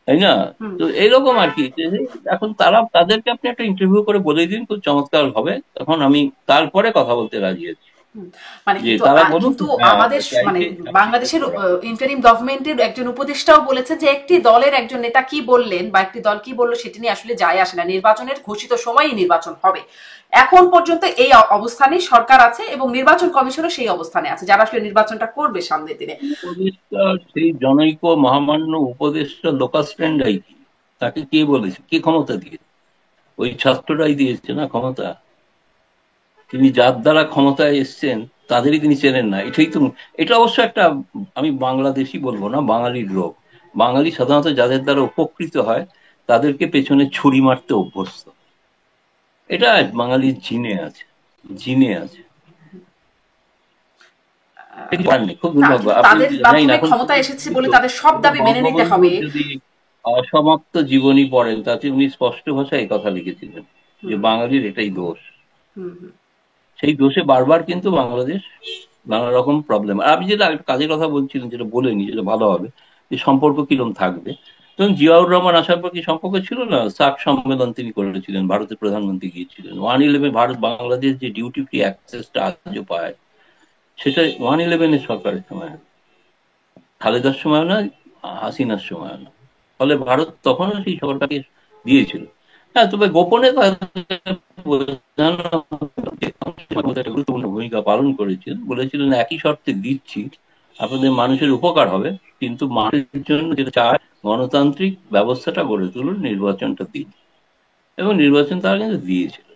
তাই না? তো এইরকম আর কি। এখন তাদেরকে আপনি একটা ইন্টারভিউ করে বলে দিন, খুব চমৎকার হবে, তখন আমি তারপরে কথা বলতে রাজি আছি। মানে যে কিন্তু তারা বলুন কিন্তু হ্যাঁ, আমাদের চাইছে, মানে বাংলাদেশের ইন্টারিম গভর্নমেন্টের একজন উপদেষ্টাও বলেছেন যে একটি দলের একজন নেতা কি বললেন বা একটি দল কি বললো সেটা নিয়ে আসলে যায় আসে না, নির্বাচনের ঘোষিত সময়ই নির্বাচন হবে। এখন পর্যন্ত এই অবস্থানে সরকার আছে এবং নির্বাচন কমিশনও সেই অবস্থানে আছে, যারা আসলে নির্বাচনটা করবে সামনের দিনে। উপদেষ্টা, সেই জনৈক মহামান্য উপদেষ্টা লোকাস টেন্ডাই কি? তাকে কে বলেছে? কে ক্ষমতা দিয়েছে? ওই ছাত্ররাই দিয়েছে না ক্ষমতা। তিনি যার দ্বারা ক্ষমতায় এসছেন তাদেরই তিনি চেনেন না, এটাই তো। এটা অবশ্য একটা, আমি বাংলাদেশি বলবো না, বাঙালির রোগ। বাঙালি সাধারণত যাদের দ্বারা উপকৃত হয় তাদেরকে পেছনে ছুরি মারতে অভ্যস্ত। এটা বাঙালির জিনে আছে, জিনে আছে। খুব দুর্ভাগ্য। আপনি তাদের জানি না মাধ্যমে এখন ক্ষমতা এসেছে বলে তাদের সব দাবি মেনে নিতে হবে। যদি অসমাপ্ত জীবনী পড়েন তাতে উনি স্পষ্ট ভাষায় এই কথা লিখেছিলেন যে বাঙালির এটাই দোষ। সেই দোষে বারবার কিন্তু বাংলাদেশ নানা রকম প্রবলেম। আর আপনি যেটা কাজের কথা বলছিলেন, যেটা বলেনি, যেটা ভালো হবে, যে সম্পর্ক কিরম থাকবে। তখন জিয়াউর রহমান আসার পর কি সম্পর্ক ছিল না? সার্ক সম্মেলন তিনি করেছিলেন, ভারতের প্রধানমন্ত্রী গিয়েছিলেন। 111 ভারত বাংলাদেশ যে ডিউটি ফ্রি অ্যাক্সেসটা আজও পায়, সেটা 111 সরকারের সময়, খালেদার সময় না, হাসিনার সময় না। ফলে ভারত তখনও সেই সরকারকে দিয়েছিল। হ্যাঁ, তবে গোপনে গুরুত্বপূর্ণ ভূমিকা পালন করেছিলেন। বলেছিলেন একই শর্তে দিচ্ছি, আপনাদের মানুষের উপকার হবে, কিন্তু মানুষের জন্য যেটা চায় গণতান্ত্রিক ব্যবস্থাটা গড়ে তুলুন, নির্বাচনটা দিন। এবং নির্বাচন তারা কিন্তু দিয়েছিল।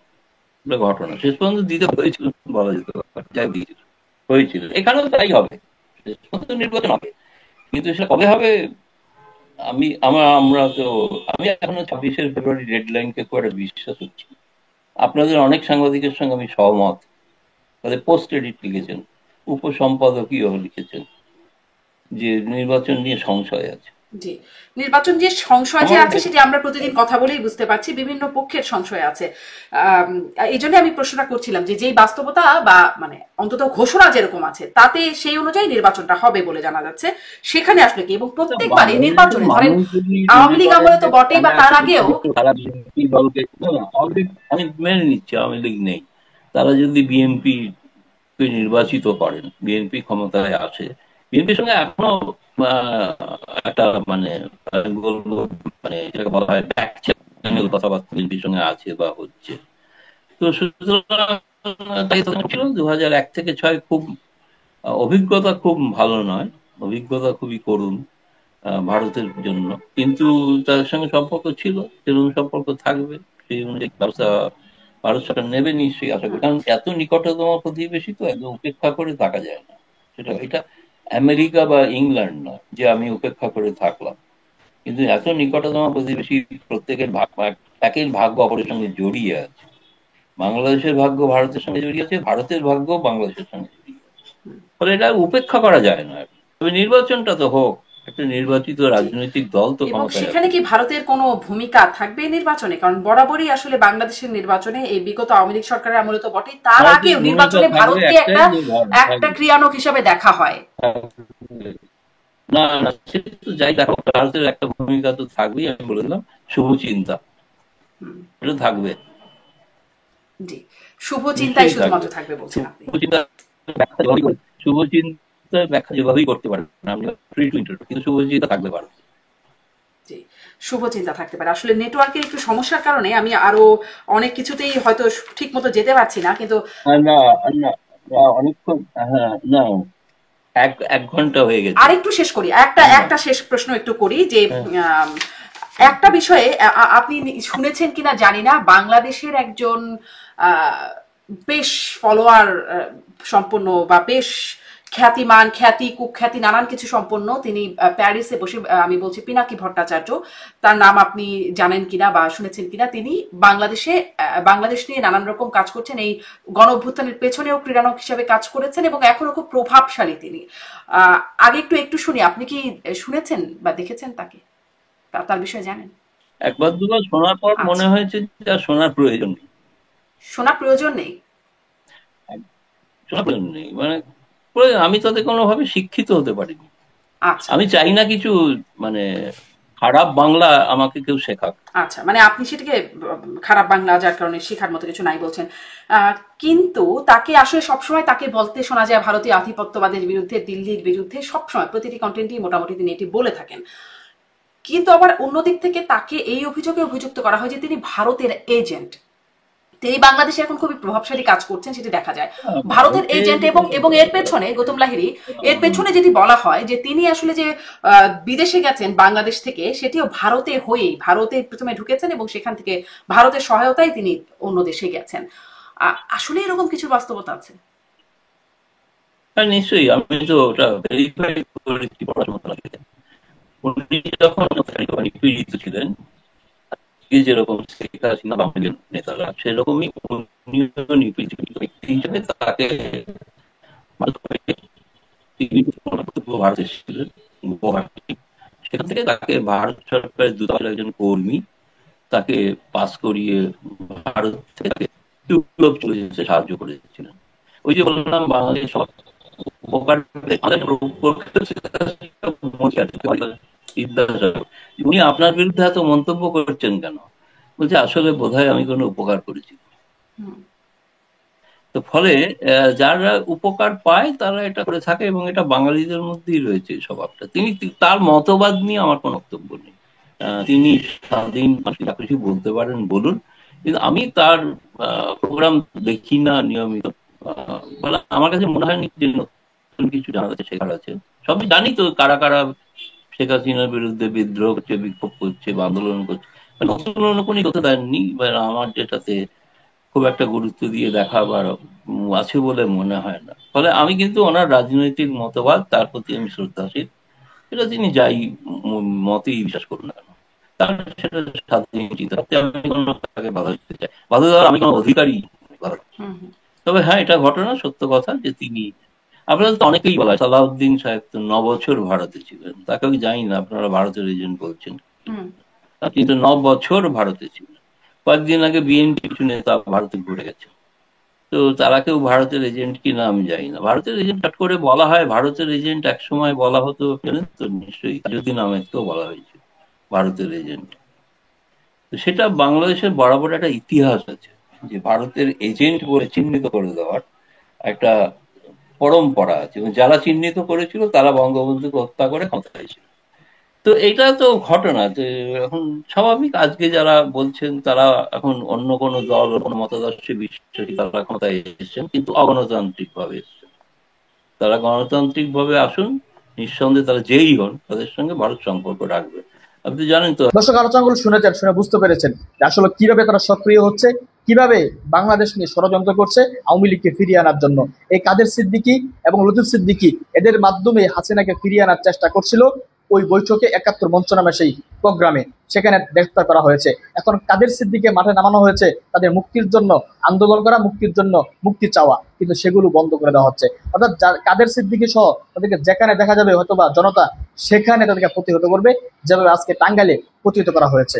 ঘটনা শেষ পর্যন্ত দিতে হয়েছিল বলা যেতে পারে, যাই দিয়েছিল হয়েছিল। এখানেও তাই হবে, শেষ পর্যন্ত নির্বাচন হবে, কিন্তু সেটা কবে হবে আমি এখনো 26শে ফেব্রুয়ারি ডেডলাইনকে খুব একটা বিশ্বাস হচ্ছি। আপনাদের অনেক সাংবাদিকের সঙ্গে আমি সহমত, তাদের পোস্ট এডিট লিখেছেন, উপসম্পাদকীয় লিখেছেন যে নির্বাচন নিয়ে সংশয় আছে। জি, নির্বাচন যে সংশয় যে আছে সেটি আমরা প্রতিদিন কথা বলেই বুঝতে পারছি, বিভিন্ন পক্ষের সংশয় আছে। এই জন্য আমি প্রশ্নটা করছিলাম যে যেই বাস্তবতা বা মানে অন্তত ঘোষণা যেরকম আছে তাতে সেই অনুযায়ী নির্বাচনটা হবে বলে জানা যাচ্ছে, সেখানে আসলে কি? এবং প্রত্যেকবারই নির্বাচনে ধরেন আওয়ামী লীগ আমলে তো বটেই, বা তার আগেও আমি মেনে নিচ্ছি আওয়ামী লীগ নেই, তারা যদি বিএনপি নির্বাচিত করেন, বিএনপি ক্ষমতায় আসে, বিএনপির সঙ্গে এখনো একটা মানে বলবো মানে যেটাকে বলা হয় ব্যাক চ্যানেল কথাবার্তা বিএনপির সঙ্গে আছে বা হচ্ছে। তো সুতরাং তাই ছিল 2001 থেকে 2006 খুব অভিজ্ঞতা খুব ভালো নয়, অভিজ্ঞতা খুবই করুণ ভারতের জন্য, কিন্তু তাদের সঙ্গে সম্পর্ক ছিল, সেরকম সম্পর্ক থাকবে, সেই অনুযায়ী ব্যবস্থা ভারত সরকার নেবে নিশ্চয়ই আশা করি। কারণ এত নিকটতম প্রতিবেশী তো একদম উপেক্ষা করে থাকা যায় না। এটা আমেরিকা বা ইংল্যান্ড নয় যে আমি উপেক্ষা করে থাকলাম, কিন্তু এত নিকটতম প্রতিবেশী, প্রত্যেকের একের ভাগ্য অপরের সঙ্গে জড়িয়ে আছে। বাংলাদেশের ভাগ্য ভারতের সঙ্গে জড়িয়ে আছে, ভারতের ভাগ্য বাংলাদেশের সঙ্গে জড়িয়ে আছে। ফলে এটা উপেক্ষা করা যায় না। তবে নির্বাচনটা তো হোক, একটা নির্বাচিত রাজনৈতিক দল তো ক্ষমতায়। সেখানে কি ভারতের কোনো ভূমিকা থাকবে নির্বাচনে? কারণ বরাবরই আসলে বাংলাদেশের নির্বাচনে এই বিগত আওয়ামী লীগ সরকারের আমলে তো বটেই, তার আগেও নির্বাচনে ভারতকে একটা ক্রিয়ানক হিসেবে দেখা হয়। না না, সেটা তো যাই দেখো, ভারতের একটা ভূমিকা তো থাকবেই। আমি বলে দিলাম শুভচিন্তা, এটা থাকবে। জি, শুভচিন্তাই শুধুমাত্র থাকবে বলছেন আপনি? শুভচিন্তা ব্যাখ্যা যেভাবেই করতে পারেন, কিন্তু শুভচিন্তা থাকবে ভারত। শুভচিন্তা থাকতে পারে। আসলে নেটওয়ার্কের একটু সমস্যার কারণে আমি আরো অনেক কিছুতেই হয়তো ঠিক মতো যেতে পারছি না, কিন্তু অনেকক্ষণ না, এক ঘন্টা হয়ে গেছে। আরেকটু শেষ করি, একটা শেষ প্রশ্ন একটু করি যে একটা বিষয়ে আপনি শুনেছেন কিনা জানি না, বাংলাদেশের একজন বেশ ফলোয়ার সম্পন্ন বা বেশ খ্যাতিমান, কুখ্যাতি নানান কিছু সম্পন্ন, তিনি প্যারিসে বসে, আমি বলছি পিনাকি ভট্টাচার্য, তার নাম আপনি জানেন কিনা বা শুনেছেন কিনা, তিনি বাংলাদেশ নিয়ে নানান রকম কাজ করছেন, এই গণ অভ্যুত্থানের পেছনেও ক্রীড়ানক হিসেবে কাজ করেছেন এবং এখনো খুব প্রভাবশালী তিনি। আগে একটু শুনি, আপনি কি শুনেছেন বা দেখেছেন তাকে, তার বিষয়ে জানেন? একবার দুবার শোনার পর মনে হয়েছে যে আর শোনার প্রয়োজন নেই। শোনার প্রয়োজন নেই? শোনার প্রয়োজন নেই মানে আমি তাতে কোনোভাবে শিক্ষিত হতে পারিনি। আচ্ছা, আমি চাই না কিছু মানে খারাপ বাংলা আমাকে কেউ শেখাক। আচ্ছা, মানে আপনি সেটাকে খারাপ বাংলা যার কারণে শেখার মতো কিছু নাই বলছেন। কিন্তু তাকে আসলে সবসময় তাকে বলতে শোনা যায় ভারতীয় আধিপত্যবাদের বিরুদ্ধে, দিল্লির বিরুদ্ধে, সবসময় প্রতিটি কন্টেন্টই মোটামুটি তিনি এটি বলে থাকেন। কিন্তু আবার অন্যদিক থেকে তাকে এই অভিযোগে অভিযুক্ত করা হয় যে তিনি ভারতের এজেন্ট। তিনি বাংলাদেশে এখন খুবই প্রভাবশালী কাজ করছেন, সেটি দেখা যায়। ভারতের এজেন্ট এবং এর পেছনে গৌতম লাহিড়ী, এর পেছনে যেটি বলা হয় যে তিনি আসলে যে বিদেশে গেছেন বাংলাদেশ থেকে, সেটিও ভারতে হয়েই, ভারতে প্রথমে ঢুকেছেন এবং সেখান থেকে ভারতের সহায়তায় তিনি অন্য দেশে গেছেন। আসলে এরকম কিছু বাস্তবতা আছে? হ্যাঁ, নিশ্চয়ই। আমি তো ওটা ভেরিফাই করেছি পড়াশোনা। উনি যখন নিপীড়িত ছিলেন, যেরকম শেখ হাসিনা বাঙালি নেতারা, সেরকমই উনিও নিপীড়িত ব্যক্তি হিসেবে তাকে ভারত এসেছিলেন গুয়াহাটি। সেখান থেকে তাকে ভারত সরকারের দূতাবাসের একজন কর্মী তাকে পাস করিয়ে ভারত থেকে ইউরোপ চলে যেতে সাহায্য করেছিলেন। ওই যে বললাম বাংলাদেশ সব উপকার উনি আপনার বিরুদ্ধে এত মন্তব্য করছেন কেন? বলছে আসলে বোধহয় আমি কোনো উপকার করেছি। তো ফলে যারা উপকার পায় তারা এটা করে থাকে এবং এটা বাঙালিদের মধ্যেই রয়েছে স্বভাবটা। তিনি তার মতবাদ নিয়ে আমার কোনো বক্তব্য নেই। তিনি স্বাধীন যা কিছু বলতে পারেন বলুন, কিন্তু আমি তার প্রোগ্রাম দেখি না নিয়মিত। আমার কাছে মনে হয়নি যে নতুন কিছু জানা যাচ্ছে, শেখার আছে। সবই জানি তো কারা কারা শেখ হাসিনার বিরুদ্ধে বিদ্রোহ করছে, বিক্ষোভ করছে বা আন্দোলন করছে। নতুন কোনো কথা দেননি, আমার যেটাতে খুব একটা গুরুত্ব দিয়ে দেখা বা আছে বলে মনে হয় না। ফলে আমি কিন্তু ওনার রাজনৈতিক মতবাদ, তার প্রতি আমি শ্রদ্ধাশীল। এটা তিনি যাই মতেই বিশ্বাস করুন না কেন, তার সেটা স্বাধীন চিন্তা। আমি কোনো তাকে বাধা দিতে চাই, বাধা দেওয়ার আমি কোনো অধিকারী। তবে হ্যাঁ, এটা ঘটনা, সত্য কথা যে তিনি, আপনারা তো অনেকেই বলা হয় সালাউদ্দিন সাহেব তো 9 বছর ভারতে ছিলেন। তাকে আমি জানি না আপনারা ভারতের এজেন্ট বলছেন, কিন্তু 9 বছর ভারতে ছিলেন। কয়েকদিন আগে বিএনপি কিছু নেতা ভারতে ঘুরে গেছে। তো তারা কেউ ভারতের এজেন্ট কিনা আমি জানি না। ভারতের এজেন্ট হঠাৎ করে বলা হয়, ভারতের এজেন্ট এক সময় বলা হতো, জানেন তো নিশ্চয়ই, তাজউদ্দিন আহমেদকেও বলা হয়েছিল ভারতের এজেন্ট। তো সেটা বাংলাদেশের বরাবর একটা ইতিহাস আছে যে ভারতের এজেন্ট বলে চিহ্নিত করে দেওয়ার একটা পরম্পরা আছে, এবং যারা চিহ্নিত করেছিল তারা বঙ্গবন্ধুকে হত্যা করে ক্ষমতায় ছিল। তো এটা তো ঘটনা। তো এখন স্বাভাবিক, আজকে যারা বলছেন তারা এখন অন্য কোনো দল, কোনো মতাদর্শে বিশ্বাসী, তারা ক্ষমতায় এসেছেন কিন্তু অগণতান্ত্রিক ভাবে এসেছেন। তারা গণতান্ত্রিক ভাবে আসুন, নিঃসন্দেহে তারা যেই হন তাদের সঙ্গে ভারত সম্পর্ক রাখবে। আপনি জানেন তো। দর্শক আলোচনাগুলো শুনেছেন, শুনে বুঝতে পেরেছেন যে আসলে কিভাবে তারা সক্রিয় হচ্ছে, কিভাবে বাংলাদেশ নিয়ে ষড়যন্ত্র করছে আওয়ামী লীগকে ফিরিয়ে আনার জন্য। এই কাদের সিদ্দিকী এবং লতিফ সিদ্দিকী এদের মাধ্যমে হাসিনাকে ফিরিয়ে আনার চেষ্টা করছিল। ওই বৈঠকে ৭১ মঞ্চ নামে সেই প্রোগ্রামে সেখানে গ্রেফতার করা হয়েছে। এখন কাদের সিদ্দিকীকে মাঠে নামানো হয়েছে তাদের মুক্তির জন্য আন্দোলন করা, মুক্তির জন্য মুক্তি চাওয়া, কিন্তু সেগুলো বন্ধ করে দেওয়া হচ্ছে। অর্থাৎ কাদের সিদ্দিকী সহ তাদেরকে যেখানে দেখা যাবে হয়তো বা জনতা সেখানে তাদেরকে প্রতিহত করবে, যেভাবে আজকে টাঙ্গাইলে প্রতিহত করা হয়েছে।